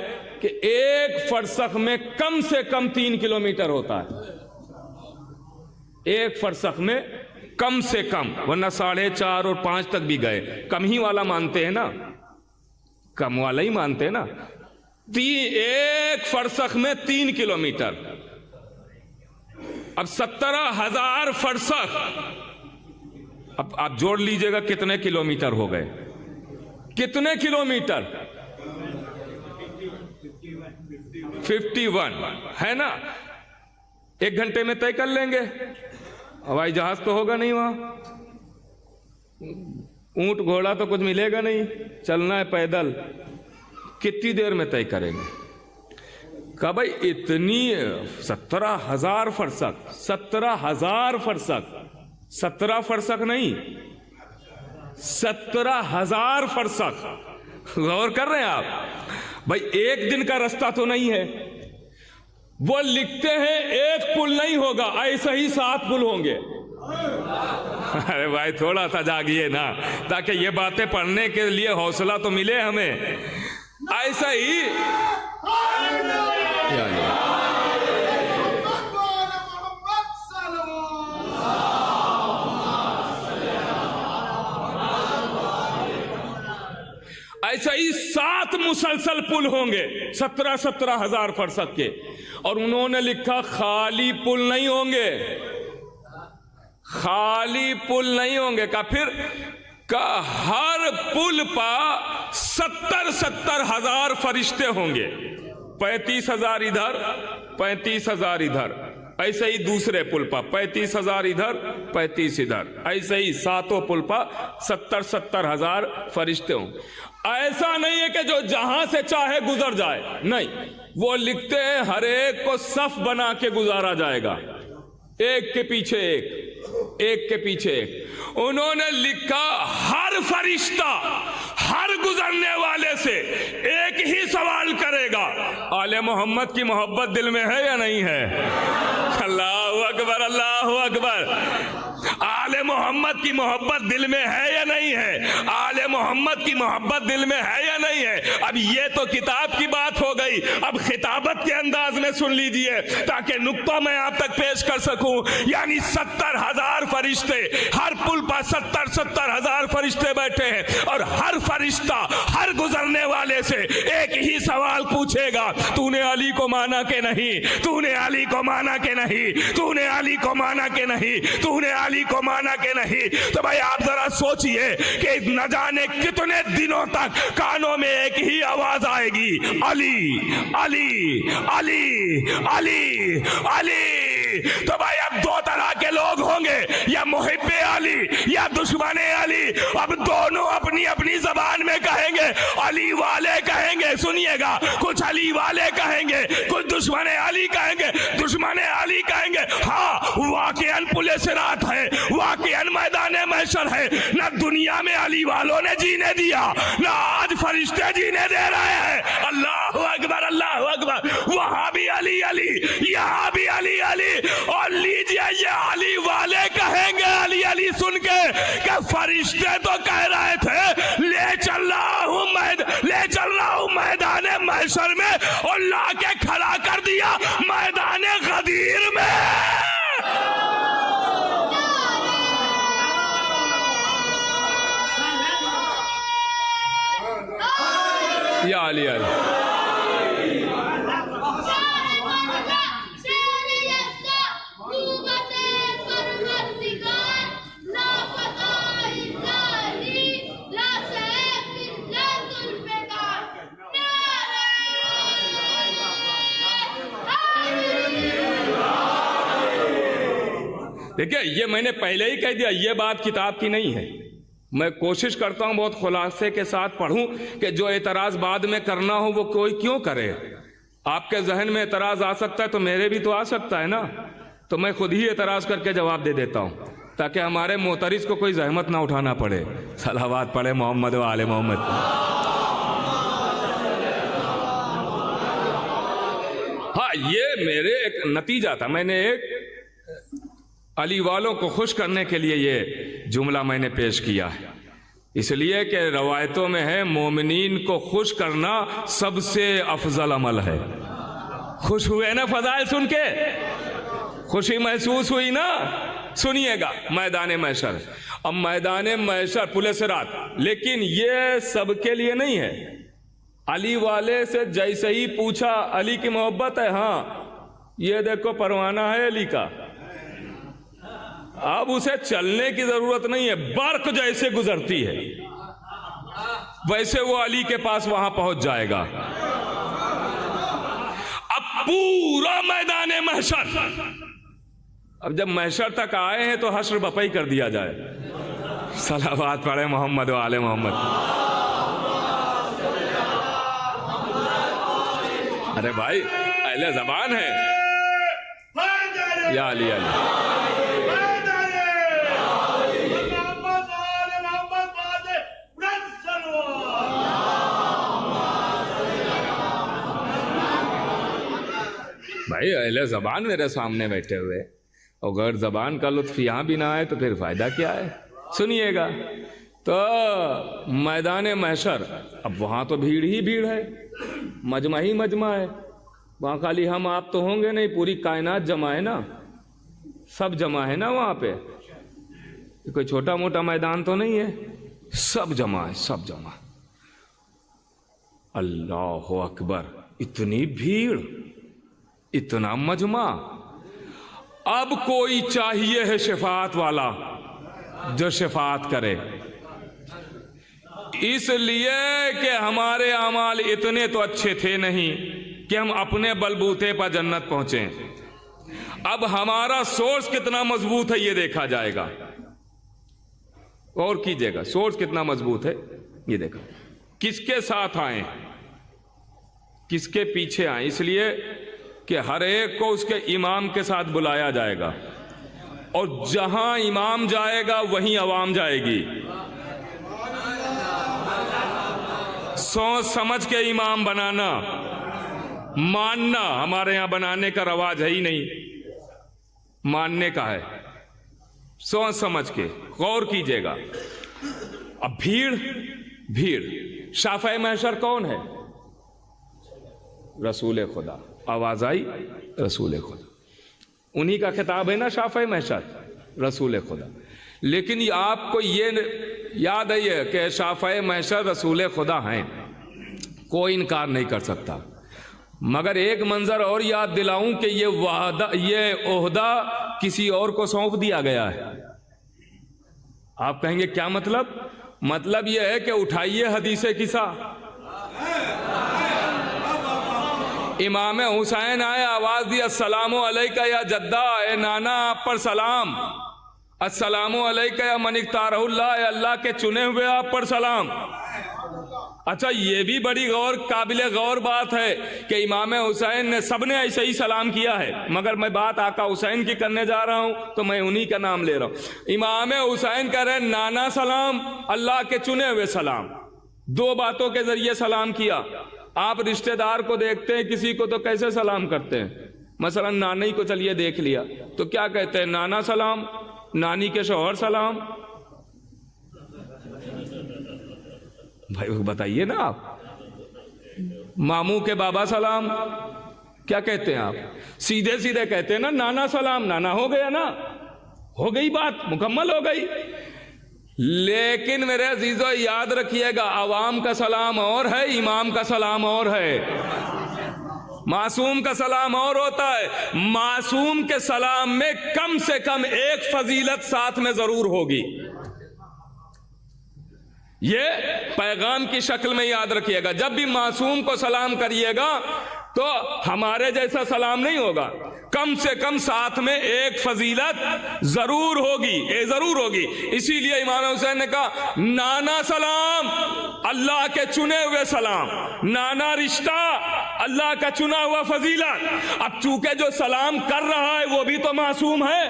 Speaker 1: कि एक फरसख में कम से कम 3 किलोमीटर होता है, एक फरसख में कम से कम, वरना 4.5 और 5 तक भी गए। कम ही वाला मानते हैं ना, कम वाला ही मानते हैं ना। एक फरसख में 3 किलोमीटर। अब 17,000 फरसख, अब आप जोड़ लीजिएगा कितने किलोमीटर हो गए, कितने किलोमीटर, 51 है ना। 1 घंटे में तय कर लेंगे, हवाई जहाज तो होगा नहीं वहां, ऊंट घोड़ा तो कुछ मिलेगा नहीं, चलना है पैदल, कितनी देर में तय करेंगे। कहा भाई इतनी 17,000 फरसक, 17,000 फरसक, 17 फरसक नहीं, 17,000 फरसक। गौर कर रहे हैं आप भाई, एक दिन का रास्ता तो नहीं है। वो लिखते हैं एक पुल नहीं होगा, ऐसे ही 7 पुल होंगे। अरे भाई थोड़ा सा जागिए ना, ताकि ये बातें पढ़ने के लिए हौसला तो मिले हमें। ऐसा ही ऐसा ही 7 मुसलसल पुल होंगे 17,000 फरसक के। और उन्होंने लिखा खाली पुल नहीं होंगे, खाली पुल नहीं होंगे। का फिर का हर पुल पर 70,000 फरिश्ते होंगे, 35,000 इधर 35,000 इधर। ऐसे ही दूसरे पुल पर 35,000 इधर 35 इधर, ऐसे ही 7 पुल पर 70,000 फरिश्ते होंगे। ऐसा नहीं है कि जो जहां से चाहे गुजर जाए, नहीं, वो लिखते हैं हर एक को सफ बना के गुजारा जाएगा, एक के पीछे एक, एक के पीछे एक। उन्होंने लिखा हर फरिश्ता हर गुजरने वाले से एक ही सवाल करेगा, आले मोहम्मद की मोहब्बत दिल में है या नहीं है। अल्लाहु अकबर, अल्लाहु अकबर। आले मोहम्मद की मोहब्बत दिल में है या नहीं है, आले मोहम्मद की मोहब्बत दिल में है या नहीं है। अब ये तो किताब की बात हो गई, अब खिताबत के अंदाज में सुन लीजिए ताकि नुक्ता मैं आप तक पेश कर सकूं। यानी 70,000 फरिश्ते, हर पुल पर 70,000 फरिश्ते बैठे हैं, और हर फरिश्ता हर गुजरने वाले से एक ही सवाल पूछेगा, तूने अली को माना के नहीं, तूने अली को माना के नहीं, तूने अली को माना के नहीं, तूने अली को माना के नहीं। तो भाई आप जरा सोचिए कि न जाने कितने दिनों तक कानों में एक ही आवाज आएगी, अली अली अली अली अली। तो भाई अब 2 तरह के लोग होंगे, या मुहिब्बे अली या दुश्मने अली। अब दोनों अपनी अपनी जबान में कहेंगे, अली वाले कहेंगे, सुनिएगा, कुछ अली वाले कहेंगे, कुछ दुश्मने अली कहेंगे, दुश्मने अली कहेंगे हाँ वाकईन पुले सिरात है, वाकईन मैदान महशर है। ना दुनिया में अली वालों ने जीने दिया, ना आज फरिश्ते जीने दे रहे हैं। अल्लाहु अकबर, अल्लाहु अकबर। वहां भी अली अली, यहाँ भी अली अली। और लीजिए ये अली वाले कहेंगे अली अली सुन के कि फरिश्ते तो कह रहे थे ले चल रहा हूं मैदान महशर में, और लाके खड़ा कर दिया मैदान गदीर में। या अली अली। देखिए ये मैंने पहले ही कह दिया, ये बात किताब की नहीं है। मैं कोशिश करता हूं बहुत खुलासे के साथ पढ़ूं कि जो एतराज बाद में करना हो वो कोई क्यों करे। आपके जहन में एतराज आ सकता है तो मेरे भी तो आ सकता है ना, तो मैं खुद ही एतराज करके जवाब दे देता हूं ताकि हमारे मोतरिस को कोई जहमत ना उठाना पड़े। सलावत पढ़े मोहम्मद व आले मोहम्मद। हाँ, ये मेरे एक नतीजा था। मैंने एक अली वालों को खुश करने के लिए ये जुमला मैंने पेश किया है, इसलिए कि रवायतों में है मोमिनीन को खुश करना सबसे अफजल अमल है। खुश हुए ना फजाइल सुन के, खुशी महसूस हुई ना। सुनिएगा मैदान महशर, अब मैदान महशर पुले सिरात, लेकिन ये सबके लिए नहीं है। अली वाले से जैसे ही पूछा अली की मोहब्बत है, हाँ ये देखो परवाना है अली का, अब उसे चलने की जरूरत नहीं है, बर्क जैसे गुजरती है वैसे वो अली के पास वहां पहुंच जाएगा। अब पूरा मैदान महशर, अब जब महशर तक आए हैं तो हश्र बपई कर दिया जाए। सलावत पढ़े मोहम्मद व आले मोहम्मद। अरे भाई अहले ज़बान है या अली अली। भाई अहले ज़बान मेरे सामने बैठे हुए, और गैर ज़बान का लुत्फ यहाँ भी ना आए तो फिर फ़ायदा क्या है। सुनिएगा तो मैदान महशर, अब वहाँ तो भीड़ ही भीड़ है, मजमा ही मजमा है। वहाँ खाली हम आप तो होंगे नहीं, पूरी कायनात जमा है ना, सब जमा है ना वहाँ पे। कोई छोटा मोटा मैदान तो नहीं है, सब जमा है, सब जमा। अल्लाह अकबर, इतनी भीड़, इतना मजमा। अब कोई चाहिए है शफाअत वाला जो शफाअत करे, इसलिए कि हमारे अमाल इतने तो अच्छे थे नहीं कि हम अपने बलबूते पर जन्नत पहुंचे। अब हमारा सोर्स कितना मजबूत है ये देखा जाएगा। और कीजिएगा सोर्स कितना मजबूत है ये देखा, किसके साथ आए, किसके पीछे आए, इसलिए कि हर एक को उसके इमाम के साथ बुलाया जाएगा, और जहां इमाम जाएगा वहीं अवाम जाएगी। सोच समझ के इमाम बनाना, मानना, हमारे यहां बनाने का रवाज है ही नहीं, मानने का है। सोच समझ के गौर कीजिएगा। अब भीड़ भीड़, शाफ़े महशर कौन है? रसूल खुदा। आवाज आई? रसूल खुदा, उन्हीं का खिताब है ना शाफ़े महशर, रसूल खुदा। लेकिन आपको ये याद है कि शाफ़े महशर रसूल खुदा हैं, कोई इनकार नहीं कर सकता। मगर एक मंजर और याद दिलाऊं कि ये ओहदा किसी और को सौंप दिया गया है। आप कहेंगे क्या मतलब? मतलब यह है कि उठाइए हदीस किसा, इमाम हुसैन आए, आवाज दी अस्सलामु अलैका या जद्दा, ए नाना आप पर सलाम, अस्सलामु अलैका या मन इख्तारहुल्लाह, अल्लाह के चुने हुए आप पर सलाम। अच्छा ये भी बड़ी काबिले गौर बात है कि इमाम हुसैन ने, सबने ऐसे ही सलाम किया है, मगर मैं बात आका हुसैन की करने जा रहा हूं तो मैं उन्हीं का नाम ले रहा हूं। इमाम हुसैन कह रहे नाना सलाम, अल्लाह के चुने हुए सलाम। दो बातों के जरिए सलाम किया। आप रिश्तेदार को देखते हैं किसी को तो कैसे सलाम करते हैं? मसलन नानी को चलिए देख लिया तो क्या कहते हैं? नाना सलाम, नानी के शौहर सलाम। भाई बताइए ना आप। मामू के बाबा सलाम, क्या कहते हैं आप? सीधे सीधे कहते हैं ना नाना सलाम, नाना हो गया ना, हो गई बात, मुकम्मल हो गई। लेकिन मेरे अजीजों याद रखिएगा, अवाम का सलाम और है, इमाम का सलाम और है, मासूम का सलाम और होता है। मासूम के सलाम में कम से कम एक फजीलत साथ में जरूर होगी, ये पैगाम की शक्ल में याद रखिएगा। जब भी मासूम को सलाम करिएगा तो हमारे जैसा सलाम नहीं होगा, कम से कम साथ में एक फजीलत जरूर होगी, ये जरूर होगी। इसीलिए इमाम हुसैन ने कहा नाना सलाम अल्लाह के चुने हुए सलाम, नाना रिश्ता अल्लाह का चुना हुआ फजीलत। अब चूंकि जो सलाम कर रहा है वो भी तो मासूम है,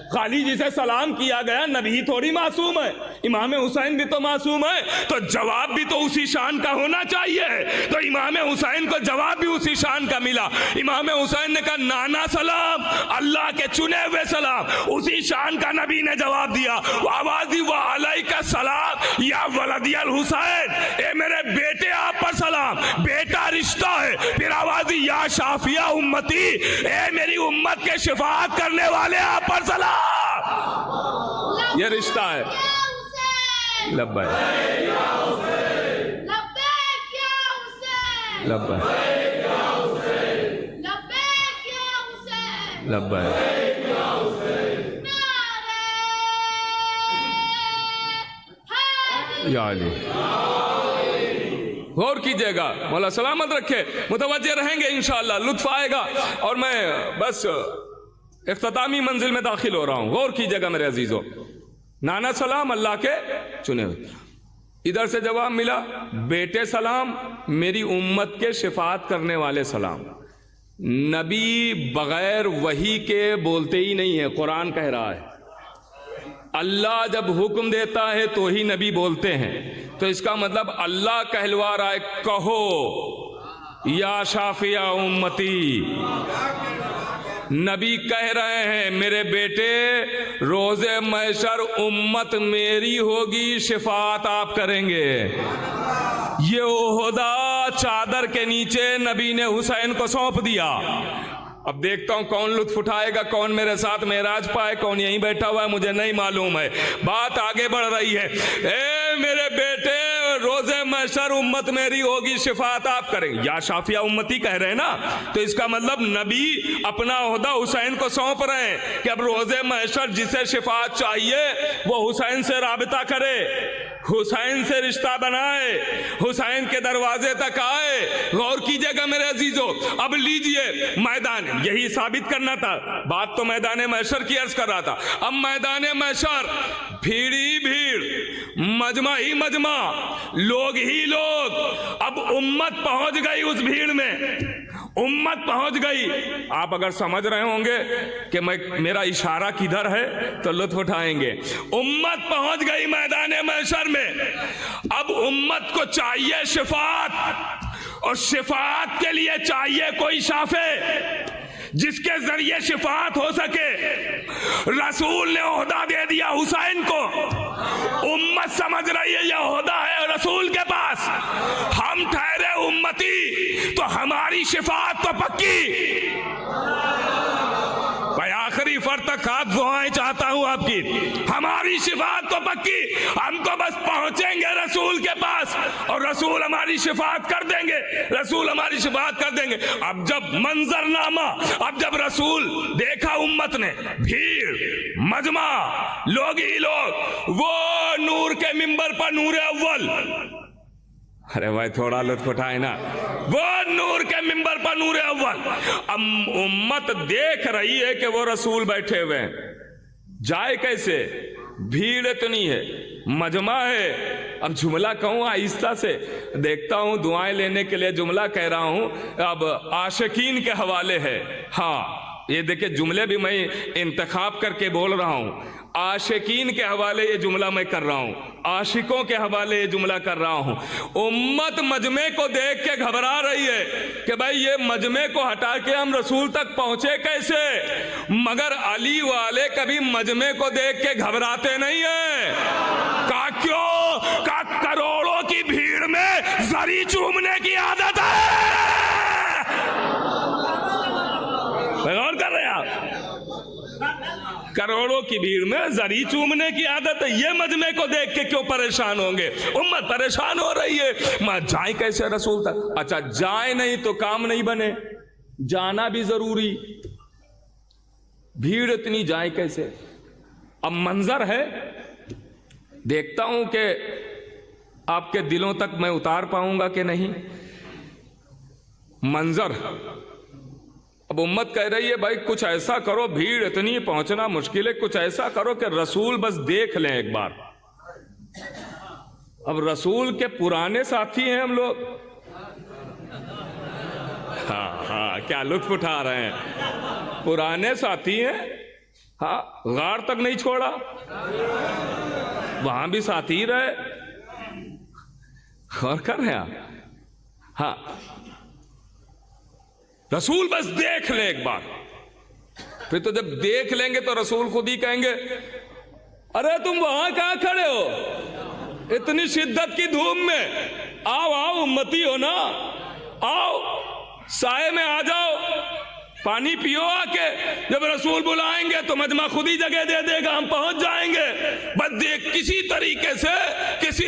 Speaker 1: खाली जिसे सलाम किया गया नबी थोड़ी मासूम है, इमाम हुसैन भी तो मासूम है, तो जवाब भी तो उसी शान का होना चाहिए। तो इमाम हुसैन को जवाब भी उसी शान का मिला। इमाम हुसैन ने कहा नाना सलाम अल्लाह के चुने हुए सलाम, उसी शान का नबी ने जवाब दिया। आवाज दी व अलैका सलाम या वलदियल हुसैन, ए मेरे बेटे आप पर सलाम, बेटा रिश्ता है। फिर आवाज दी या शाफिया उम्मती, ए मेरी उम्मत के शिफाअत करने वाले आप पर सलाम। ये रिश्ता है। लब्बैक लब्बैक लब्बैक। या अली गौर कीजिएगा, मौला सलामत रखे, मुतवज्जे रहेंगे इंशाअल्लाह, लुत्फ आएगा। और मैं बस इख्तितामी मंजिल में दाखिल हो रहा हूं, गौर कीजिएगा मेरे अजीजों। नाना सलाम अल्लाह के चुने हुए, इधर से जवाब मिला बेटे सलाम मेरी उम्मत के शिफात करने वाले सलाम। नबी बगैर वही के बोलते ही नहीं है, कुरान कह रहा है। अल्लाह जब हुक्म देता है तो ही नबी बोलते हैं, तो इसका मतलब अल्लाह कहलवा रहा है कहो या शाफिया उम्मती। नबी कह रहे हैं मेरे बेटे रोजे महशर उम्मत मेरी होगी, शिफात आप करेंगे। ये ओहदा चादर के नीचे नबी ने हुसैन को सौंप दिया। अब देखता हूं कौन लुत्फ उठाएगा, कौन मेरे साथ मेराज पाए, कौन यहीं बैठा हुआ है मुझे नहीं मालूम है। बात आगे बढ़ रही है। ए मेरे बेटे रोजे महशर उम्मत मेरी होगी, शिफात आप करेंगे। या शाफिया उम्मती कह रहे हैं ना, तो इसका मतलब नबी अपना ओहदा हुसैन को सौंप रहे हैं कि अब रोजे महशर जिसे शिफात चाहिए वो हुसैन से राबिता करे, हुसैन से रिश्ता बनाए, हुसैन के दरवाजे तक आए। गौर कीजिएगा मेरे अजीजों। अब लीजिए मैदान, यही साबित करना था, बात तो मैदान महशर की अर्ज कर रहा था। अब मैदान महशर भीड़ ही भीड़, मजमा ही मजमा, लोग ही लोग। अब उम्मत पहुंच गई उस भीड़ में, उम्मत पहुंच गई। आप अगर समझ रहे होंगे कि मेरा इशारा किधर है तो लुत्फ उठाएंगे। उम्मत पहुंच गई मैदान महशर में। अब उम्मत को चाहिए शिफात, और शिफात के लिए चाहिए कोई शाफे जिसके जरिए शिफात हो सके। रसूल ने ओहदा दे दिया हुसैन को, उम्मत समझ रही है यह ओहदा है रसूल के पास, हम ठहरे उम्मती तो हमारी शिफात तो पक्की। भाई आखिरी फर तक हाथ दुआएं चाहता हूं आपकी, हमारी शिफात तो पक्की, हम तो बस पहुंचेंगे रसूल के पास और रसूल हमारी शिफात कर देंगे, रसूल हमारी शिफात कर देंगे। अब जब मंजरनामा, अब जब रसूल देखा उम्मत ने, भीड़ मजमा, लोग ही लोग, वो नूर के मिंबर पर नूर अव्वल, अरे भाई थोड़ा लुत्फ उठाए ना, वो नूर के मिंबर पर नूर अव्वल। अब उम्मत देख रही है कि वो रसूल बैठे हुए हैं, जाए कैसे, भीड़ इतनी है, मजमा है। अब जुमला कहूँ आहिस्ता से, देखता हूँ दुआएं लेने के लिए जुमला कह रहा हूँ, अब आशिकीन के हवाले है। हाँ ये देखिए जुमले भी मैं इंतखाब करके बोल रहा हूँ, आशिकीन के हवाले ये जुमला मैं कर रहा हूँ, आशिकों के हवाले ये जुमला कर रहा हूँ। उम्मत मजमे को देख के घबरा रही है कि भाई ये मजमे को हटा के हम रसूल तक पहुंचे कैसे, मगर अली वाले कभी मजमे को देख के घबराते नहीं है। का क्यों? का करोड़ों की भीड़ में जरी चूमने की आदत है। गौर कर रहे हैं आप, करोड़ों की भीड़ में जरी चूमने की आदत है। ये मजमे को देख के क्यों परेशान होंगे, उम्मत परेशान हो रही है, मैं जाए कैसे रसूल तक। अच्छा जाए नहीं तो काम नहीं बने, जाना भी जरूरी, भीड़ इतनी जाए कैसे। अब मंजर है, देखता हूं कि आपके दिलों तक मैं उतार पाऊंगा कि नहीं। मंजर। अब उम्मत कह रही है भाई कुछ ऐसा करो, भीड़ इतनी पहुंचना मुश्किल है, कुछ ऐसा करो कि रसूल बस देख लें एक बार। अब रसूल के पुराने साथी हैं हम लोग। हाँ हाँ, क्या लुत्फ उठा रहे हैं, पुराने साथी हैं। हाँ, गार तक नहीं छोड़ा, वहां भी साथी रहे। और कर रहे हैं आप। हाँ, रसूल बस देख ले एक बार। फिर तो जब देख लेंगे तो रसूल खुद ही कहेंगे, अरे तुम वहां कहां खड़े हो इतनी शिद्दत की धूप में, आओ आओ उम्मती हो ना, आओ साए में आ जाओ, पानी पियो आके। जब रसूल बुलाएंगे तो मजमा खुद ही जगह दे देगा, हम पहुंच जाएंगे। बस देख, किसी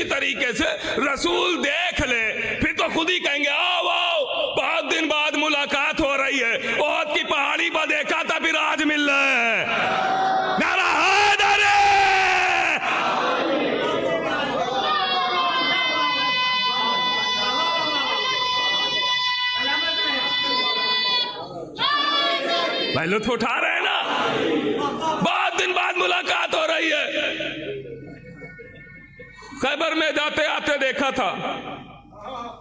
Speaker 1: तरीके से रसूल देख ले, फिर तो खुद ही कहेंगे आओ आओ, बहुत दिन बाद मुलाकात हो रही है, ओहद की पहाड़ी पर देखा था फिर आज मिल रहे हैं। नारा हैदर! भाई लुत्फ उठा रहे हैं ना, बहुत दिन बाद मुलाकात हो रही है। खैबर में जाते आते देखा था,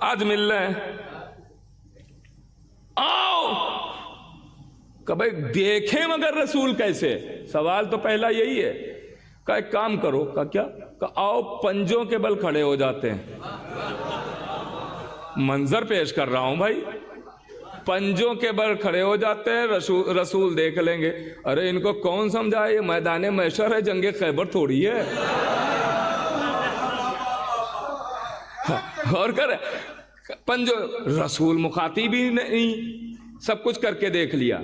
Speaker 1: आज मिल रहे हैं, आओ। कभी देखें मगर रसूल कैसे? सवाल तो पहला यही है। का एक काम करो, का क्या? का आओ पंजों के बल खड़े हो जाते हैं। मंजर पेश कर रहा हूं भाई, पंजों के बल खड़े हो जाते हैं, रसूल देख लेंगे। अरे इनको कौन समझाए, ये मैदान महशर है, जंगे खैबर थोड़ी है। और कर पंजो, रसूल मुखातिब ही नहीं, सब कुछ करके देख लिया,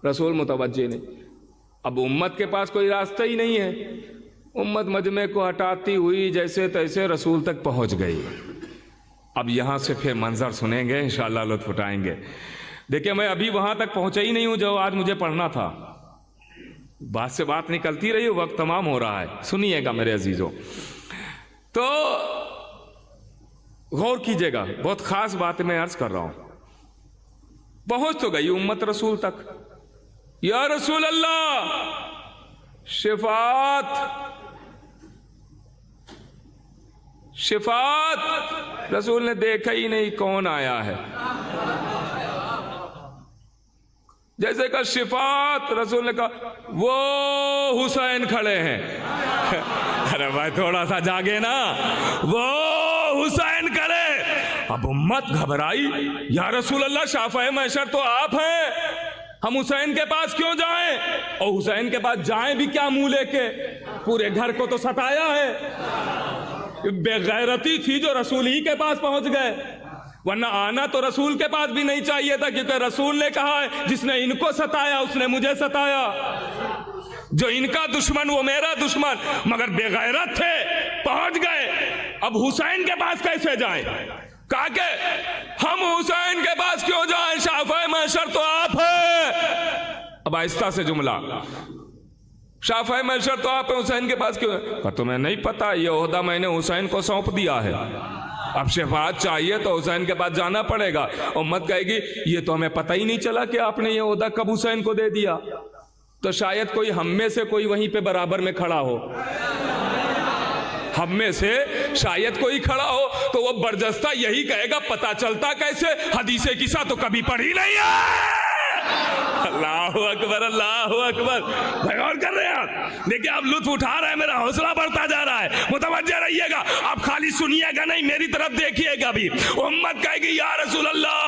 Speaker 1: रसूल मुतवज्जे नहीं। अब उम्मत के पास कोई रास्ता ही नहीं है, उम्मत मजमे को हटाती हुई जैसे तैसे रसूल तक पहुंच गई। अब यहां से फिर मंजर सुनेंगे, इंशाअल्लाह लुत्फ उठाएंगे। देखिए, मैं अभी वहां तक पहुंचा ही नहीं हूं जो आज मुझे पढ़ना था, बात से बात निकलती रही, वक्त तमाम हो रहा है। सुनिएगा मेरे अजीजों, तो गौर कीजिएगा, बहुत खास बात मैं अर्ज कर रहा हूं। पहुंच तो गई उम्मत रसूल तक। या रसूल अल्लाह, शिफात। रसूल ने देखा ही नहीं कौन आया है, जैसे कहा शिफात, रसूल ने कहा वो हुसैन खड़े हैं। अरे भाई थोड़ा सा जागे ना, वो हुसैन खड़े। अब उम्मत घबराई, या रसूल अल्लाह, शाफ़ए महशर तो आप हैं, हम हुसैन के पास क्यों जाएं? और हुसैन के पास जाएं भी क्या मुंह लेके, पूरे घर को तो सताया है। बेगैरती थी जो रसूल ही के पास पहुंच गए, वरना आना तो रसूल के पास भी नहीं चाहिए था, क्योंकि रसूल ने कहा है जिसने इनको सताया उसने मुझे सताया, जो इनका दुश्मन वो मेरा दुश्मन। मगर बेगैरत थे, पहुंच गए। अब हुसैन के पास कैसे जाएं? कहा के हम हुसैन के पास क्यों जाएं, शाफ़ए महशर तो आप हैं। अब आहिस्ता से जुमला, शाफ़ए महशर तो आप हैं, हुसैन के पास क्यों? कहा तुम्हें नहीं पता, ये ओहदा मैंने हुसैन को सौंप दिया है, अब शफाअत चाहिए तो हुसैन के पास जाना पड़ेगा। उम्मत कहेगी ये तो हमें पता ही नहीं चला कि आपने ये ओहदा कब हुसैन को दे दिया। तो शायद कोई हम में से कोई वहीं पे बराबर में खड़ा हो, हम में से शायद कोई खड़ा हो, तो वो बरजस्ता यही कहेगा पता चलता कैसे, हदीसे किस्सा तो कभी पढ़ी नहीं है। अल्लाहु अकबर, अल्लाहु अकबर। भाई और कर रहे हैं आप, देखिए आप लुत्फ उठा रहे हैं, मेरा हौसला बढ़ता जा रहा है, मुतवज्जे रहिएगा। आप खाली सुनिएगा नहीं, मेरी तरफ देखिएगा भी। उम्मत कहेगी या रसूल अल्लाह,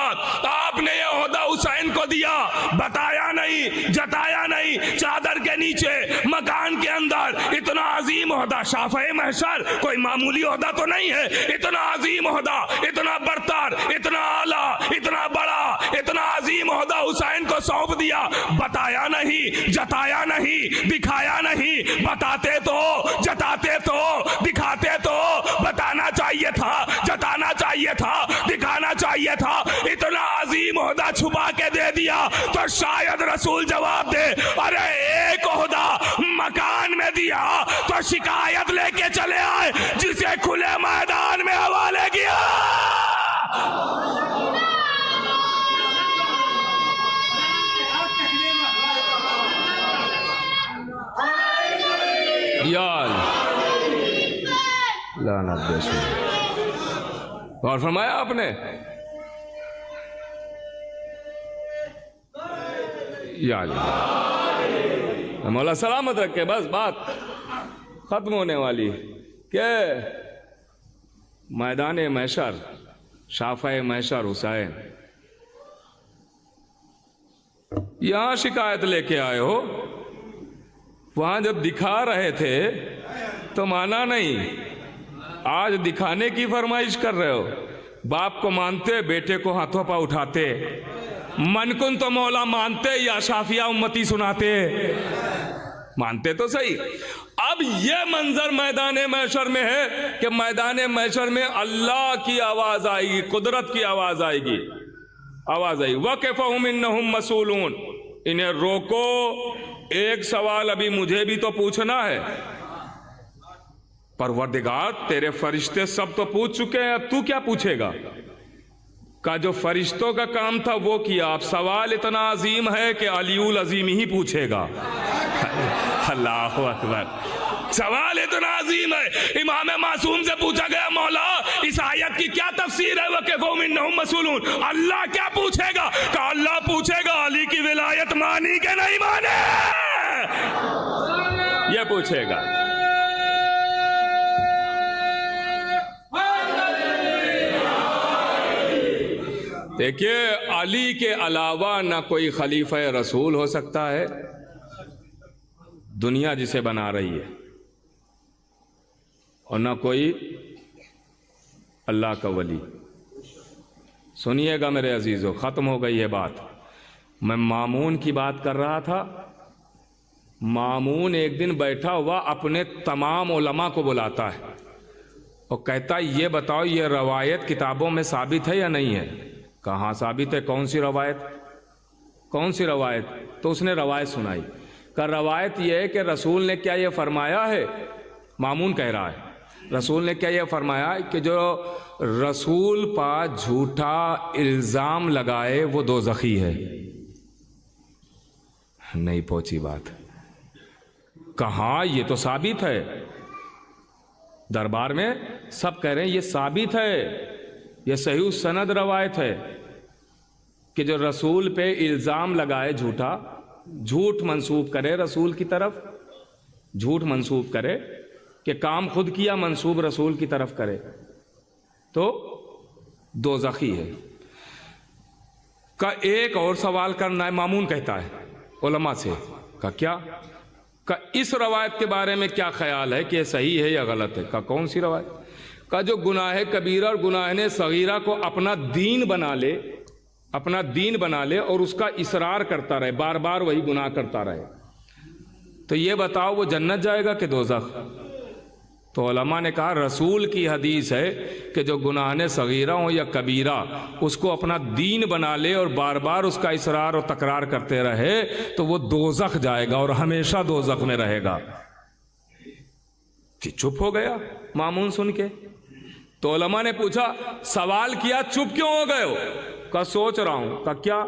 Speaker 1: आपने ये ओहदा हुसैन को दिया, बताया नहीं, जताया नहीं, चादर के नीचे, मकान के अंदर इतना अजीम ओहदा, शाफ़ए महशर कोई मामूली ओहदा तो नहीं है, इतना अजीम ओहदा, इतना बरतर, इतना आला, इतना बड़ा, इतना अजीम ओहदा हुसैन को सौंप दिया, बताया नहीं, जताया नहीं, दिखाया नहीं। बताते तो, जताते तो, दिखाते तो, बताना चाहिए था, जताना चाहिए था, दिखाना चाहिए था। इतना अजीम ओहदा छुपा के दे दिया तो शायद रसूल जवाब दे, अरे एक ओहदा मकान में दिया तो शिकायत लेके चले आए जिसे खुले मैदान में हवाले किया। या लानत बेशुमार। और फरमाया आपने या मौला सलामत रखे, बस बात खत्म होने वाली के मैदान महशर, शाफ़े महशर हुसैन, यहां शिकायत लेके आए हो, वहां जब दिखा रहे थे तो माना नहीं, आज दिखाने की फरमाइश कर रहे हो। बाप को मानते, बेटे को हाथों पर उठाते, मनकुन तो मौला मानते या शाफिया उम्मती सुनाते, मानते तो सही। अब ये मंजर मैदान महशर में है कि मैदान महशर में अल्लाह की आवाज आएगी, कुदरत की आवाज आएगी, आवाज आई वक़फ़हुम इन्नहुम मसूलून, इन्हें रोको, एक सवाल अभी मुझे भी तो पूछना है। परवरदिगार तेरे फरिश्ते सब तो पूछ चुके हैं, अब तू क्या पूछेगा? का जो फरिश्तों का काम था वो किया, अब सवाल इतना अजीम है कि अलीउल अजीम ही पूछेगा। अल्लाह अकबर, सवाल इतना अजीम है। इमाम मासूम से पूछा गया, मौला इस आयत की क्या तफसीर है? वक़फ़हुम इन्नहुम मसूलून, अल्लाह क्या पूछेगा? का अल्लाह पूछेगा अली की विलायत मानी के नहीं माने, ये पूछेगा। देखिए, अली के अलावा ना कोई खलीफा रसूल हो सकता है, दुनिया जिसे बना रही है, और ना कोई अल्लाह का वली। सुनिएगा मेरे अजीजों, ख़त्म हो गई है बात। मैं मामून की बात कर रहा था। मामून एक दिन बैठा हुआ अपने तमाम उलमा को बुलाता है और कहता है, ये बताओ ये रवायत किताबों में साबित है या नहीं है? कहाँ साबित है? कौन सी रवायत? कौन सी रवायत? तो उसने रवायत सुनाई। का रवायत यह है कि रसूल ने क्या ये फरमाया है? मामून कह रहा है, रसूल ने क्या ये फरमाया कि जो रसूल पर झूठा इल्ज़ाम लगाए वो दोज़खी है। नहीं पहुंची बात। कहाँ? ये तो साबित है, दरबार में सब कह रहे हैं ये साबित है, ये सही सनद रवायत है कि जो रसूल पे इल्ज़ाम लगाए झूठा, झूठ मंसूब करे रसूल की तरफ, झूठ मंसूब करे कि काम खुद किया मंसूब रसूल की तरफ करे, तो दोज़खी है। का एक और सवाल करना है, मामून कहता है उलमा से, का क्या? का इस रवायत के बारे में क्या ख्याल है कि ये सही है या गलत है? का कौन सी रवायत? का जो गुनाह कबीरा और गुनाह सगीरा को अपना दीन बना ले, अपना दीन बना ले और उसका इसरार करता रहे, बार बार वही गुनाह करता रहे, तो ये बताओ वो जन्नत जाएगा कि दोज़ख? तो उलमा ने कहा रसूल की हदीस है कि जो गुनाह सगीरा हो या कबीरा उसको अपना दीन बना ले और बार बार उसका इसरार और तकरार करते रहे तो वो दोज़ख जाएगा और हमेशा दोज़ख में रहेगा। चुप हो गया मामून सुन के। तो उलमा ने पूछा, सवाल किया, चुप क्यों हो गए हो? का सोच रहा हूं। का क्या?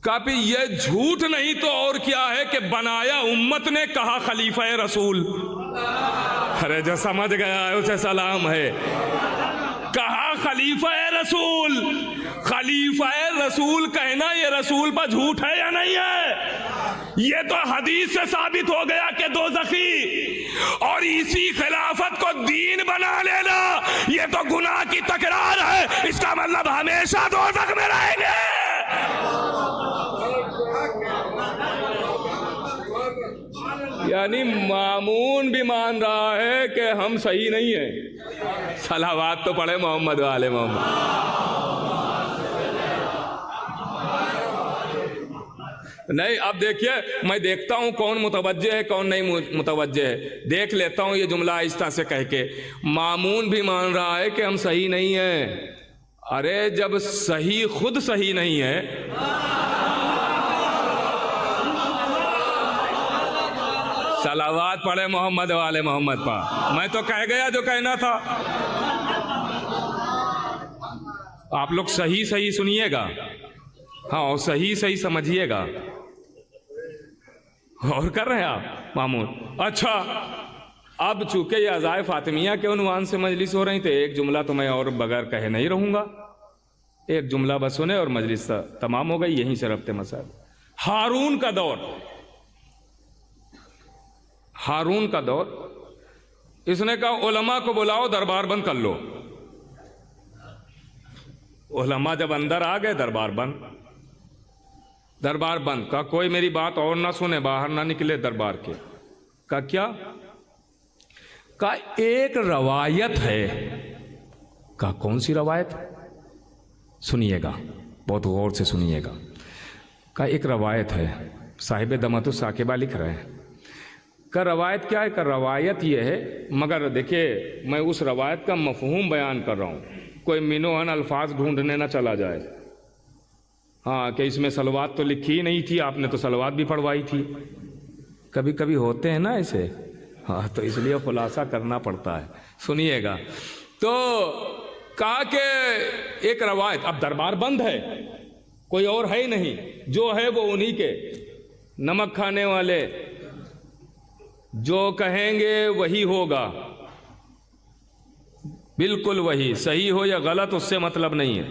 Speaker 1: का भी ये झूठ नहीं तो और क्या है कि बनाया उम्मत ने, कहा खलीफा रसूल। अरे जो समझ गया है उसे सलाम है। कहा खलीफा रसूल, खलीफा रसूल कहना ये रसूल पर झूठ है या नहीं है? ये तो हदीस से साबित हो गया कि दोज़खी, और इसी खिलाफत को दीन बना लेना ये तो गुनाह की तकरार है। इसका मतलब हमेशा दोज़ख में रहेंगे। यानी मामून भी मान रहा है कि हम सही नहीं है। सलावात तो पढ़े मोहम्मद वाले मोहम्मद। नहीं, अब देखिए, मैं देखता हूं कौन मुतवज्जे है कौन नहीं मुतवज्जे है, देख लेता हूं ये जुमला आहिस्ता से कह के। मामून भी मान रहा है कि हम सही नहीं है। अरे जब सही खुद सही नहीं है, सलावात पढ़े मोहम्मद वाले मोहम्मद पा। मैं तो कह गया जो कहना था। आप लोग सही सही सुनिएगा, हाँ, और सही सही समझिएगा। और कर रहे हैं आप मामून? अच्छा, अब चूंकि ये अज़ाए फातिमिया के उन्वान से मजलिस हो रही थी, एक जुमला तो मैं और बगैर कहे नहीं रहूंगा, एक जुमला बस सुने और मजलिस तमाम हो गई, यहीं से रब्ते मसाइल। हारून का दौर, हारून का दौर, इसने कहा उलमा को बुलाओ, दरबार बंद कर लो। उलमा जब अंदर आ गए, दरबार बंद, दरबार बंद। कहा कोई मेरी बात और ना सुने, बाहर ना निकले दरबार के। कहा क्या? कहा एक रवायत है। कहा कौन सी रवायत? सुनिएगा, बहुत गौर से सुनिएगा। कहा एक रवायत है, साहिब दमतुस साकिबा लिख रहे हैं। का रवायत क्या है? का रवायत ये है, मगर देखिए मैं उस रवायत का मफहूम बयान कर रहा हूँ, कोई मिनोहन अल्फाज ढूंढने ना चला जाए। हाँ कि इसमें सलवात तो लिखी ही नहीं थी, आपने तो सलवात भी पढ़वाई थी। कभी कभी होते हैं ना ऐसे, हाँ, तो इसलिए खुलासा करना पड़ता है। सुनिएगा, तो कहा कि एक रवायत, अब दरबार बंद है, कोई और है ही नहीं, जो है वो उन्हीं के नमक खाने वाले, जो कहेंगे वही होगा, बिल्कुल वही, सही हो या गलत उससे मतलब नहीं है,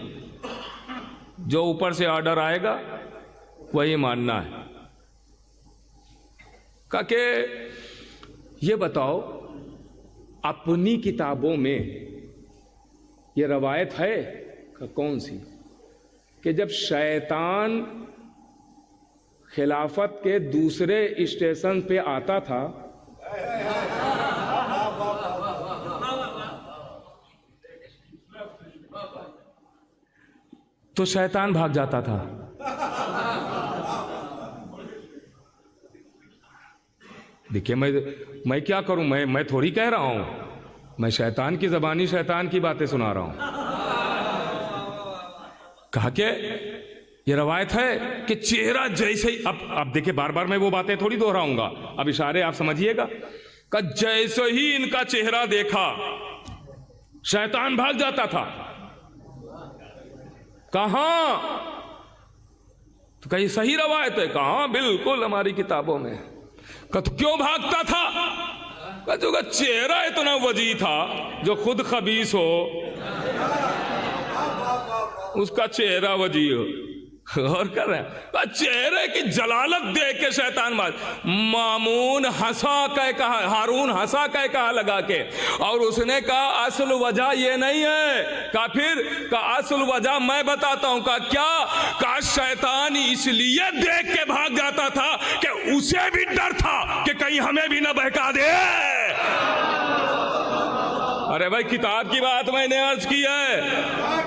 Speaker 1: जो ऊपर से ऑर्डर आएगा वही मानना है। कहा कि ये बताओ अपनी किताबों में ये रवायत है? का कौन सी? कि जब शैतान खिलाफत के दूसरे स्टेशन पे आता था, तो शैतान भाग जाता था। देखिए मैं क्या करूं, मैं थोड़ी कह रहा हूं, मैं शैतान की जबानी शैतान की बातें सुना रहा हूं। कहा कि ये रवायत है कि चेहरा जैसे ही, अब देखिए बार बार मैं वो बातें थोड़ी दोहराऊंगा, अब इशारे आप समझिएगा। कि जैसे ही इनका चेहरा देखा शैतान भाग जाता था। कहां? तो कहीं सही रवायत है? कहां, बिल्कुल हमारी किताबों में। तो क्यों भागता था? जो का चेहरा इतना वजी था, जो खुद खबीस हो उसका चेहरा वजी हो। और कर रहे हैं, चेहरे की जलालत देख के शैतान मामून हंसा कह कहा, हारून हंसा कह कहा लगा के, और उसने कहा असल वजह ये नहीं है। का फिर का असल वजह मैं बताता हूं। का क्या? का शैतान इसलिए देख के भाग जाता था कि उसे भी डर था कि कहीं हमें भी ना बहका दे। अरे भाई किताब की बात मैंने अर्ज की है।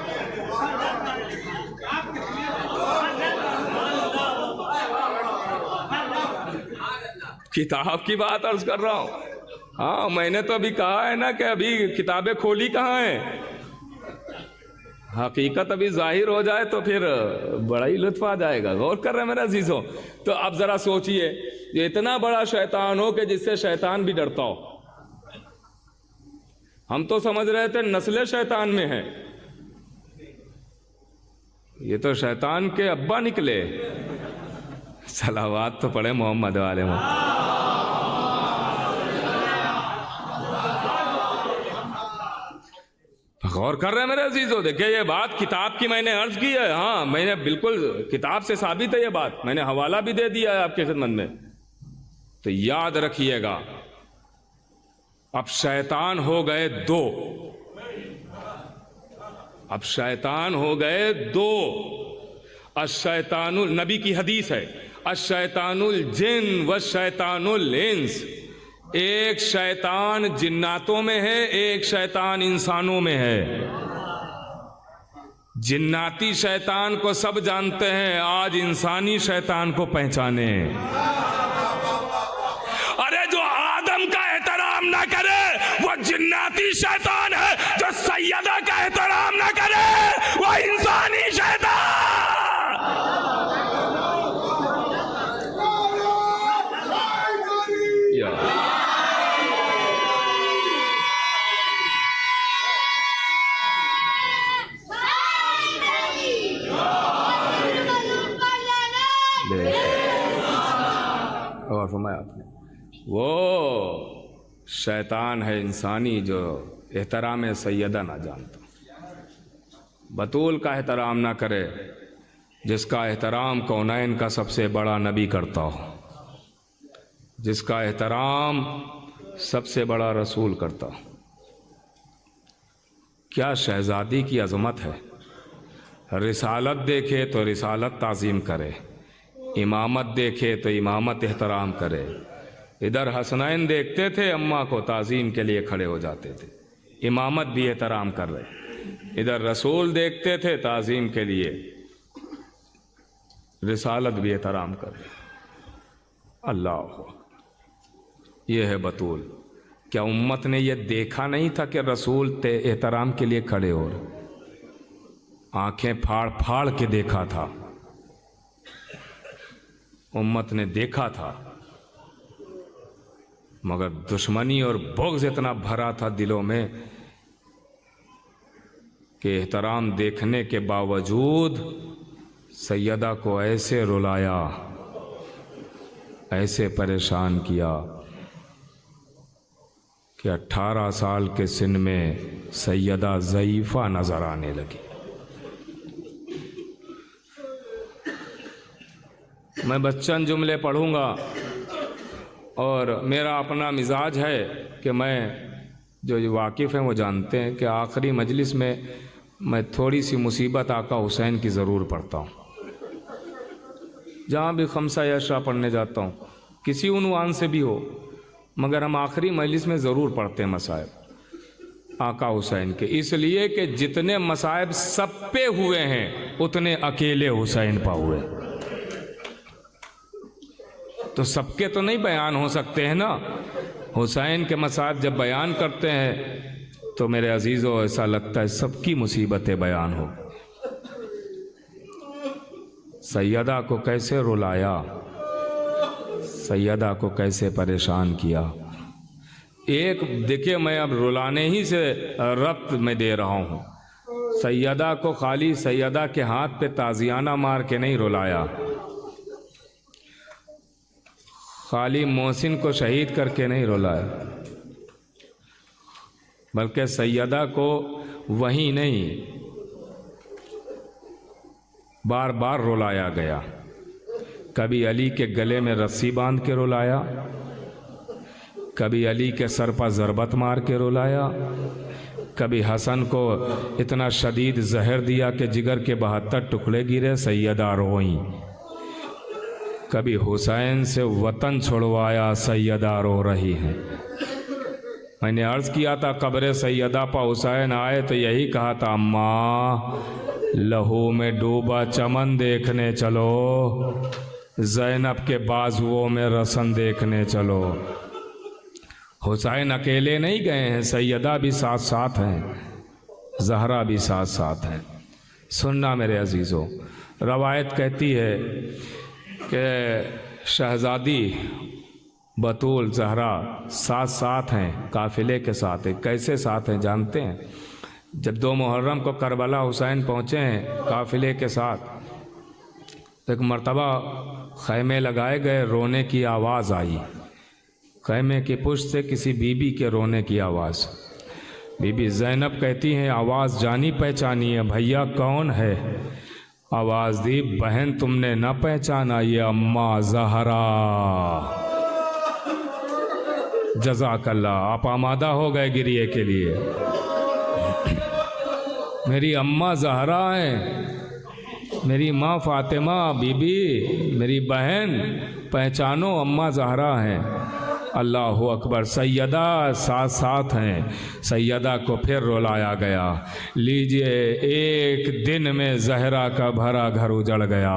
Speaker 1: किताब की बात अर्ज कर रहा हूं। हाँ, मैंने तो अभी कहा है ना कि अभी किताबें खोली कहाँ हैं। हकीकत अभी जाहिर हो जाए तो फिर बड़ा ही लुत्फ आ जाएगा। गौर कर रहे हैं मेरे अजीजों? तो अब जरा सोचिए, ये इतना बड़ा शैतान हो कि जिससे शैतान भी डरता हो। हम तो समझ रहे थे नस्ले शैतान में है, ये तो शैतान के अब्बा निकले। सलावात तो पढ़े मोहम्मद वाले में। गौर कर रहे हैं मेरे अजीजों? देखिए ये बात किताब की मैंने अर्ज की है। हाँ, मैंने बिल्कुल किताब से साबित है ये बात, मैंने हवाला भी दे दिया है आपके खिदमत में। तो याद रखिएगा, अब शैतान हो गए दो। अब शैतान हो गए दो। अशैतानुल, नबी की हदीस है, अशैतानुल जिन व शैतानुल इंस। एक शैतान जिन्नातों में है, एक शैतान इंसानों में है। जिन्नाती शैतान को सब जानते हैं, आज इंसानी शैतान को पहचाने। अरे जो आदम का एहतराम ना करे वो जिन्नाती शैतान है, जो सैयदा का एहतराम ना करे वो इंसानी शैतान। और फरमाया आपने वो शैतान है इंसानी जो एहतराम सैयदा ना जानता, बतूल का एहतराम ना करे जिसका एहतराम कौनैन का सबसे बड़ा नबी करता हो, जिसका एहतराम सबसे बड़ा रसूल करता हो। क्या शहजादी की अज़मत है। रिसालत देखे तो रिसालत ताज़ीम करे, इमामत देखे तो इमामत एहतराम करे। इधर हसनैन देखते थे अम्मा को, ताज़ीम के लिए खड़े हो जाते थे, इमामत भी एहतराम कर रहे। इधर रसूल देखते थे ताज़ीम के लिए, रिसालत भी एहतराम कर रहे। अल्लाह, ये है बतूल। क्या उम्मत ने यह देखा नहीं था कि रसूल एहतराम के लिए खड़े हो रहे? आंखें फाड़ फाड़ के देखा था, उम्मत ने देखा था, मगर दुश्मनी और बुग़्ज़ इतना भरा था दिलों में कि एहतराम देखने के बावजूद सैयदा को ऐसे रुलाया, ऐसे परेशान किया कि 18 साल के सिन में सैयदा ज़ईफ़ा नज़र आने लगी। मैं बच्चन जुमले पढ़ूँगा और मेरा अपना मिजाज है कि मैं, जो वाकिफ़ हैं वो जानते हैं कि आखिरी मजलिस में मैं थोड़ी सी मुसीबत आका हुसैन की ज़रूर पढ़ता हूँ। जहाँ भी खमसा अशरा पढ़ने जाता हूँ, किसी उन्वान से भी हो, मगर हम आखिरी मजलिस में ज़रूर पढ़ते हैं मसाइब आका हुसैन के, इसलिए कि जितने मसाइब सब पे हुए हैं उतने अकेले हुसैन पा हुए। तो सबके तो नहीं बयान हो सकते हैं ना। हुसैन के मसाइब जब बयान करते हैं तो मेरे अजीज़ों ऐसा लगता है सबकी मुसीबतें बयान हो। सैयदा को कैसे रुलाया, सैयदा को कैसे परेशान किया। एक देखिए, मैं अब रुलाने ही से रब्त में दे रहा हूँ। सैयदा को खाली सैयदा के हाथ पे ताजियाना मार के नहीं रुलाया, खाली मोहसिन को शहीद करके नहीं रुलाया, बल्कि सैयदा को वहीं नहीं बार बार रुलाया गया। कभी अली के गले में रस्सी बांध के रुलाया, कभी अली के सर पर ज़रबत मार के रुलाया, कभी हसन को इतना शदीद जहर दिया कि जिगर के 72 टुकड़े गिरे, सैयदा रोईं। कभी हुसैन से वतन छुड़वाया, सैयदा रो रही हैं। मैंने अर्ज़ किया था कब्र सैयदा पर हुसैन आए तो यही कहा था, अम्मा लहू में डूबा चमन देखने चलो, ज़ैनब के बाजुओं में रसन देखने चलो। हुसैन अकेले नहीं गए हैं, सैयदा भी साथ साथ हैं, ज़हरा भी साथ साथ हैं। सुनना मेरे अजीज़ों, रवायत कहती है कि शहज़ादी बतूल ज़हरा साथ साथ हैं, काफ़िले के साथ हैं। कैसे साथ हैं जानते हैं? जब 2 मुहर्रम को करबला हुसैन पहुँचे हैं काफ़िले के साथ, तो एक मर्तबा खैमे लगाए गए, रोने की आवाज़ आई। खैमे की पुष्ट से किसी बीबी के रोने की आवाज़। बीबी ज़ैनब कहती हैं, आवाज़ जानी पहचानी है, भैया कौन है? आवाज़ दी, बहन तुमने न पहचाना, ये अम्मा ज़हरा। जज़ाकल्लाह, आप आमादा हो गए गिरिए के लिए। मेरी अम्मा ज़हरा है, मेरी माँ फ़ातिमा बीबी, मेरी बहन, पहचानो अम्मा ज़हरा हैं। अल्लाह अकबर। सैयदा साथ साथ हैं। सैयदा को फिर रुलाया गया। लीजिए, एक दिन में ज़हरा का भरा घर उजड़ गया,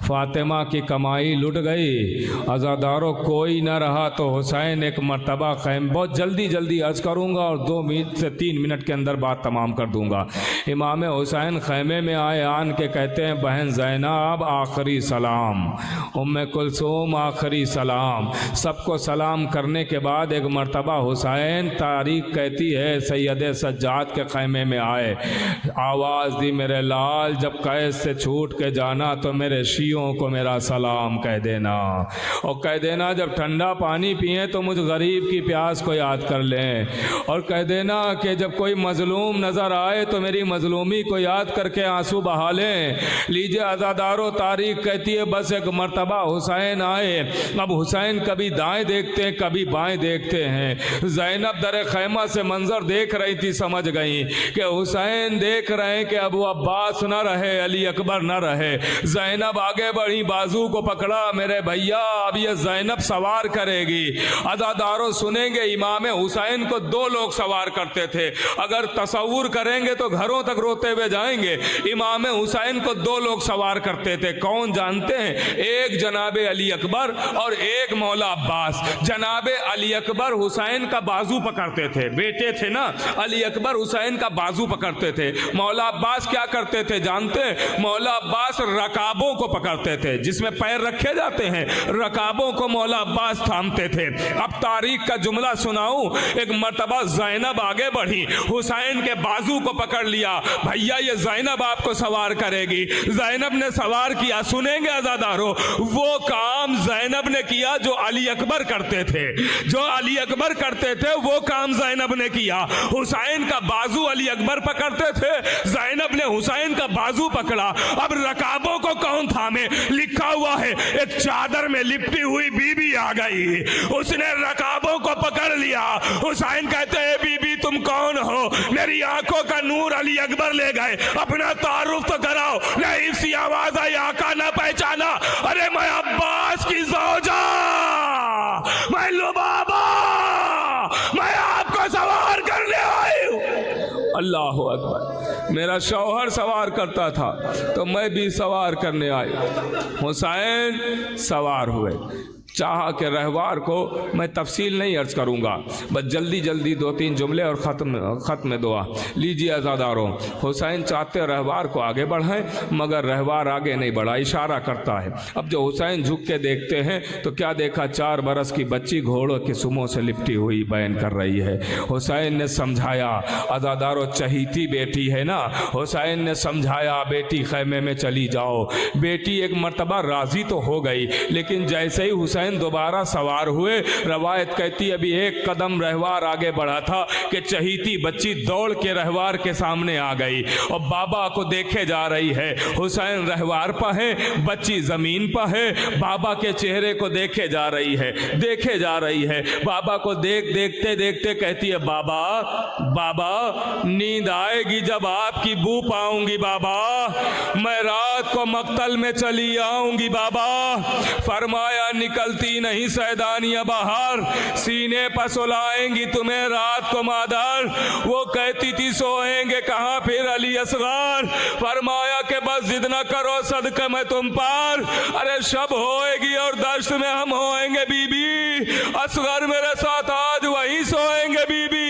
Speaker 1: फ़ातिमा की कमाई लुट गई, अज़ादारों कोई न रहा। तो हुसैन एक मर्तबा खैम, बहुत जल्दी अर्ज़ करूँगा और 2 से 3 मिनट के अंदर बात तमाम कर दूँगा। इमाम हुसैन खैमे में आए, आन के कहते हैं, बहन ज़ैनब आखिरी सलाम, उम्मे कुलसूम आखिरी सलाम। सबको सलाम करने के बाद एक मर्तबा हुसैन, तारीख कहती है, सैयद सज्जाद के खैमे में आए, आवाज़ दी, मेरे लाल जब कैद से छूट के जाना तो मेरे शियों को मेरा सलाम कह देना, और कह देना जब ठंडा पानी पिए तो मुझ गरीब की प्यास को याद कर लें, और कह देना कि जब कोई मजलूम नज़र आए तो मेरी मजलूमी को याद करके आंसू बहा लें। लीजिए आज़ादारों, तारीख कहती है बस एक मर्तबा हुसैन आए। अब हुसैन कभी दाएं देखते हैं कभी बाएं देखते हैं। ज़ैनब दर खैमा से मंजर देख रही थी, समझ गई कि हुसैन देख रहे हैं कि अबू अब्बास न रहे, अली अकबर न रहे। ज़ैनब आगे बढ़ी, बाजू को पकड़ा, मेरे भैया अब ये ज़ैनब सवार करेगी। आज़ादारों सुनेंगे, इमाम हुसैन को 2 लोग सवार करते थे, अगर तसव्वुर करेंगे तो घरों तक रोते हुए जाएंगे। इमाम हुसैन को 2 लोग सवार करते थे, कौन जानते हैं? एक जनाबे अली अकबर और एक मौला अब्बास। जनाबे अली अकबर हुसैन का बाजू पकड़ते थे, बेटे थे ना, अली अकबर हुसैन का बाजू पकड़ते थे। मौला अब्बास क्या करते थे जानते हैं? मौला अब्बास रकाबों को पकड़ते थे, जिसमें पैर रखे जाते हैं, रकाबों को मौला अब्बास थामते थे। अब तारीख का जुमला सुनाऊं, एक मर्तबा ज़ैनब आगे बढ़ी, हुसैन के बाजू को पकड़ लिया, भैया ये ज़ैनब आपको सवार करेगी। ज़ैनब ने सवार किया, सुनेंगे आज़ादारों, वो काम ज़ैनब ने किया जो अली अकबर करते थे, जो अली अकबर करते थे वो काम ज़ैनब ने किया। हुसैन का बाजू अली अकबर पकड़ते थे, ज़ैनब ने हुसैन का बाजू पकड़ा। अब रकाबों को कौन थामे? लिखा हुआ है एक चादर में लिपटी हुई बीबी आ गई, उसने रकाबों को पकड़ लिया। हुसैन कहते हैं बीबी तुम कौन हो? मेरी आंखों का नूर अली अकबर ले गए, अपना तारुफ तो कराओ। नहीं सी आवाज आई, आका ना पहचाना, अरे मैं अब्बास की ज़ौजा, मैं लुबाबा, मैं आपको सवार करने आई हूं। अल्लाह अकबर, मेरा शौहर सवार करता था तो मैं भी सवार करने आई। हुसैन सवार हुए। चाहा के रहवार को मैं तफसील नहीं अर्ज करूँगा, बस जल्दी जल्दी 2-3 जुमले और ख़त्म दुआ। लीजिए आज़ादारों, हुसैन चाहते रहवार को आगे बढ़ाएं मगर रहवार आगे नहीं बढ़ा, इशारा करता है। अब जो हुसैन झुक के देखते हैं तो क्या देखा, 4 बरस की बच्ची घोड़ों के सुमों से लिपटी हुई बयान कर रही है। हुसैन ने समझाया, आज़ादारों चहीती बेटी है ना, हुसैन ने समझाया बेटी खैमे में चली जाओ। बेटी एक मर्तबा राज़ी तो हो गई, लेकिन जैसे ही हुसैन दोबारा सवार हुए, रवायत कहती अभी 1 कदम रहवार आगे बढ़ा था कि चहीती बच्ची दौड़ के रहवार के सामने आ गई और बाबा को देखे जा रही है। हुसैन रहवार पर है, बच्ची जमीन पर है, बाबा के चेहरे को देखे जा रही है, देखे जा रही है। बाबा को देखते देखते कहती है बाबा बाबा नींद आएगी जब आपकी बू पाऊंगी बाबा, मैं रात को मक्तल में चली आऊंगी बाबा। फरमाया निकलती नहीं सैदानिया बाहर, सीने पर सुलाएंगी तुम्हें रात को मादर। वो कहती थी सोएंगे कहाँ फिर अली असगर। फरमाया कि बस जिद न करो सदके में तुम पर, अरे शब होएगी और दश्त में हम होएंगे बीबी, असगर मेरे साथ आज वहीं सोएंगे बीबी।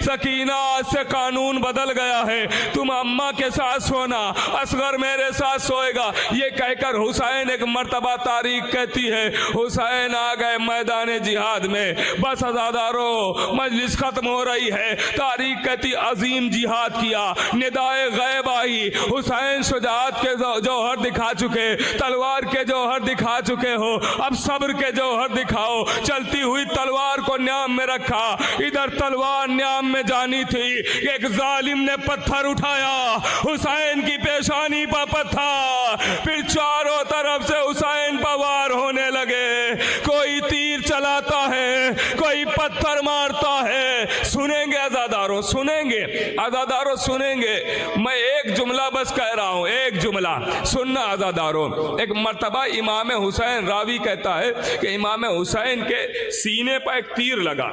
Speaker 1: सकीना आज से कानून बदल गया है, तुम अम्मा के साथ सोना, असगर मेरे साथ सोएगा। ये कहकर हुसैन एक मर्तबा तारीख कहती है हुसैन आ गए मैदान जिहाद में। बस आज़ादारों मजलिस खत्म हो रही है, तारीख कहती अजीम जिहाद किया, निदाए गैब आई। हुसैन शुजाअत के जौहर दिखा चुके, तलवार के जौहर दिखा चुके हो, अब सब्र के जौहर दिखाओ। चलती हुई तलवार को न्याम में रखा, इधर तलवार न्याम में जानी थी, एक जालिम ने पत्थर उठाया, हुसैन की पेशानी पर पत्थर, फिर चारों तरफ से हुसैन पर वार होने लगे। कोई तीर चलाता है, कोई पत्थर मारता है। सुनेंगे आज़ादारों, सुनेंगे आज़ादारों, सुनेंगे। मैं एक जुमला बस कह रहा हूं, एक जुमला सुनना आज़ादारों। एक मर्तबा इमाम हुसैन, रावी कहता है कि इमाम हुसैन के सीने पर एक तीर लगा,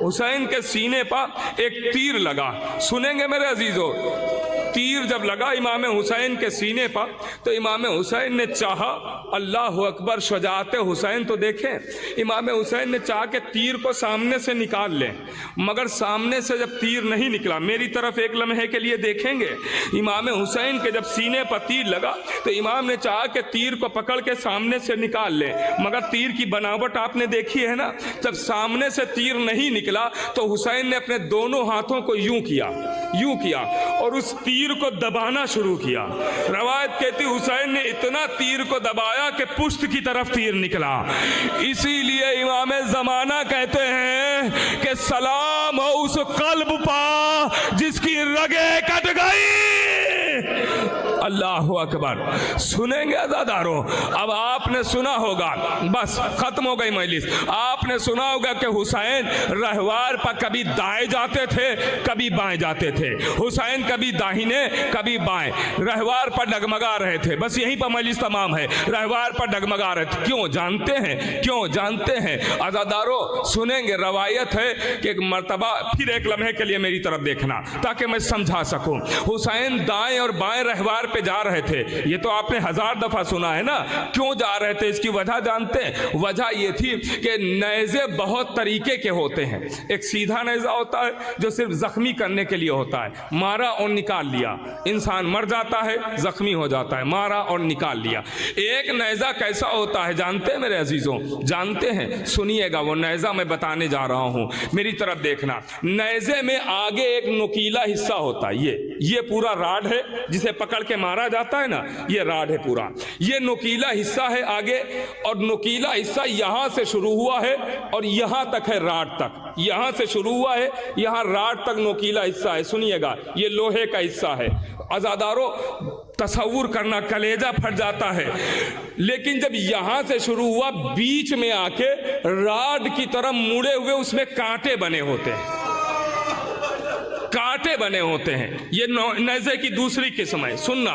Speaker 1: हुसैन के सीने पर एक तीर लगा। सुनेंगे मेरे अजीजों, तीर जब लगा इमाम हुसैन के सीने पर तो इमाम हुसैन ने चाहा, अल्लाह अकबर, शुजाअत हुसैन तो देखें। इमाम हुसैन ने चाहा कि तीर को सामने से निकाल लें, मगर सामने से जब तीर नहीं निकला, मेरी तरफ एक लम्हे के लिए देखेंगे। इमाम हुसैन के जब सीने पर तीर लगा तो इमाम ने चाहा कि तीर को पकड़ के सामने से निकाल लें, मगर तीर की बनावट आपने देखी है ना, जब सामने से तीर नहीं निकला तो हुसैन ने अपने दोनों हाथों को यूं किया और उस तीर को दबाना शुरू किया। रवायत कहती हुसैन ने इतना तीर को दबाया कि पुश्त की तरफ तीर निकला। इसीलिए इमाम ज़माना कहते हैं कि सलाम हो उस कल्ब पा जिसकी रगे कट गई। अल्लाह अकबर। सुनेंगे अज़ादारों, अब आपने सुना होगा, बस खत्म हो गई मजलिस, आपने सुना होगा कि हुसैन रहवार पर कभी दाएं जाते थे, कभी बाएं जाते थे। हुसैन कभी दाहिने कभी बाएं रहवार पर डगमगा रहे थे। बस यहीं पर मजलिस तमाम है, रहवार पर डगमगा रहे थे। क्यों जानते हैं? क्यों जानते हैं अज़ादारों? सुनेंगे, रवायत है कि एक मर्तबा, फिर एक लम्हे के लिए मेरी तरफ देखना ताकि मैं समझा सकूं। हुसैन दाएं और बाएं रहवार पे जा रहे थे, ये तो आपने 1000 दफा सुना है ना। क्यों जा रहे थे इसकी वजह जानते हैं? वजह ये थी कि नेज़े बहुत तरीके के होते हैं। एक सीधा नेज़ा होता है जो सिर्फ जख्मी करने के लिए होता है, मारा और निकाल लिया, इंसान मर जाता है, जख्मी हो जाता है, मारा और निकाल लिया। एक नेज़ा कैसा होता है जानते हैं मेरे अजीजों? जानते हैं? सुनिएगा, वो नेज़ा मैं बताने जा रहा हूं, मेरी तरफ देखना। नेज़े में आगे एक नुकीला हिस्सा होता है, ये पूरा राड है जिसे पकड़ के मारा जाता है ना, ये राड है पूरा, ये नुकीला हिस्सा है आगे, और नुकीला हिस्सा यहां से शुरू हुआ है और यहां तक है, राड तक, यहां से शुरू हुआ है, यहां राड तक नुकीला हिस्सा है। सुनिएगा, ये लोहे का हिस्सा है। अज़ादारों, तसव्वुर करना, कलेजा फट जाता है। लेकिन जब यहां से शुरू हुआ, बीच में आके राड की तरफ मुड़े हुए उसमें कांटे बने होते हैं, कांटे बने होते हैं। ये नेज़े की दूसरी किस्म है। सुनना,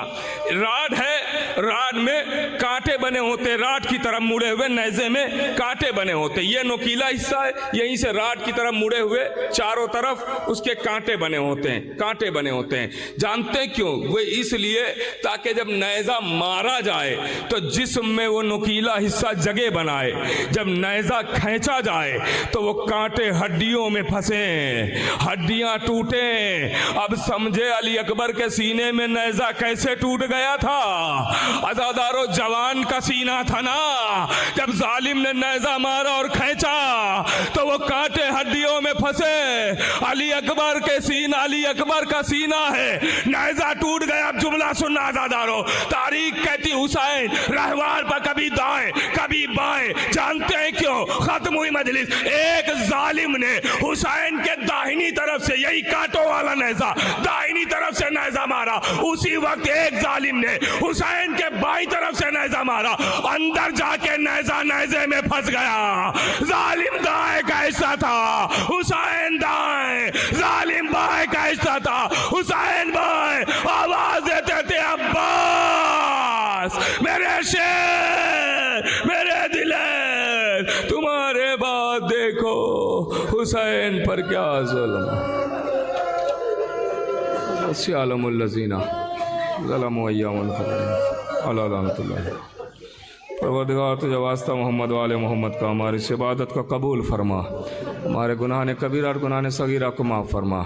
Speaker 1: राड है, राड में कांटे बने होते हैं, राड की तरफ मुड़े हुए नेज़े में कांटे बने होते हैं। ये नुकीला हिस्सा है, यहीं से राड की तरफ मुड़े हुए चारों तरफ उसके कांटे बने होते हैं, कांटे बने होते हैं। जानते हैं क्यों? वो इसलिए ताकि जब नेज़ा मारा जाए तो जिस्म में वो नुकीला हिस्सा जगह बनाए, जब नेज़ा खींचा जाए तो वो कांटे हड्डियों में फंसे, हड्डियां टूटे। अब समझे अली अकबर के सीने में नेज़ा कैसे टूट गया था। अज़ादारों, जवान का सीना था ना, जब जालिम ने नेज़ा मारा और खींचा तो वो कांटे हड्डियों में फंसे। अली अकबर के सीना, अली अकबर का सीना है, नेज़ा टूट गया। अब जुमला सुनना अज़ादारों, तारीख कहती हुसैन रहवार पर कभी दाएं कभी बाएं। जानते हैं क्यों? खत्म हुई मजलिस। एक जालिम ने हुसैन के दाहिनी तरफ से, यही कांटों वाला नेज़ा, दाहिनी तरफ से नेज़ा मारा। उसी वक्त एक जालिम ने हुसैन के बाई तरफ से नेज़ा मारा, अंदर जाके नेज़ा नेज़े में फंस गया। जालिम दाएं का हिस्सा था, हुसैन दाएं, जालिम बाएं का हिस्सा था, हुसैन बाएं। आवाज देते थे, अब्बास मेरे शेर, मेरे दिलेर, तुम्हारे बाद देखो हुसैन पर क्या जुल्म। परवरदिगार तुझे वास्ता मोहम्मद वाले मोहम्मद का हमारी इबादत को कबूल फरमा, हमारे गुनाह ने कबीरा और गुनाह ने सगीरा को माफ़ फरमा,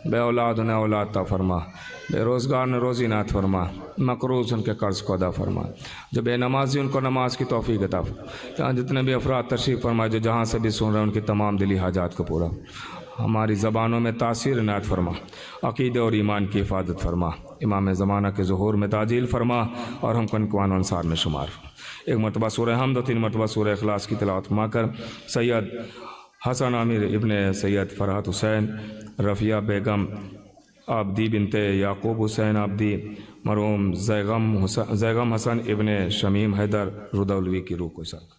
Speaker 1: बे औलाद ने औलाद ता फरमा, बेरोज़गार ने रोज़ी नात फरमा, मकरूज़ उनके कर्ज़ को अदा फरमा, जो बेनमाजी उनको नमाज की तौफ़ीक़ अता फरमा। जहाँ जितने भी अफराद तशरीफ़ फरमाए, जो जहाँ से भी सुन रहे हैं, उनकी तमाम दिली हाजात को पूरा, हमारी ज़बानों में तासीर इनायत फरमा, अक़ीदे और ईमान की हिफाजत फरमा, इमाम ज़माना के ज़ुहूर में ताजील फरमा और हमको इनक़वान अंसार में शुमार। एक मरतबा सूरह हमद और 3 मरतबा सूरह इखलास की तिलावत फरमा कर सैयद हसन आमिर इब्ने सैयद फ़रहत हुसैन, रफ़िया बेगम आबदी बिनते याकूब हुसैन आबदी, मरहूम ज़ैगम हसन इब्ने शमीम हैदर रुदौलवी की रूह को सर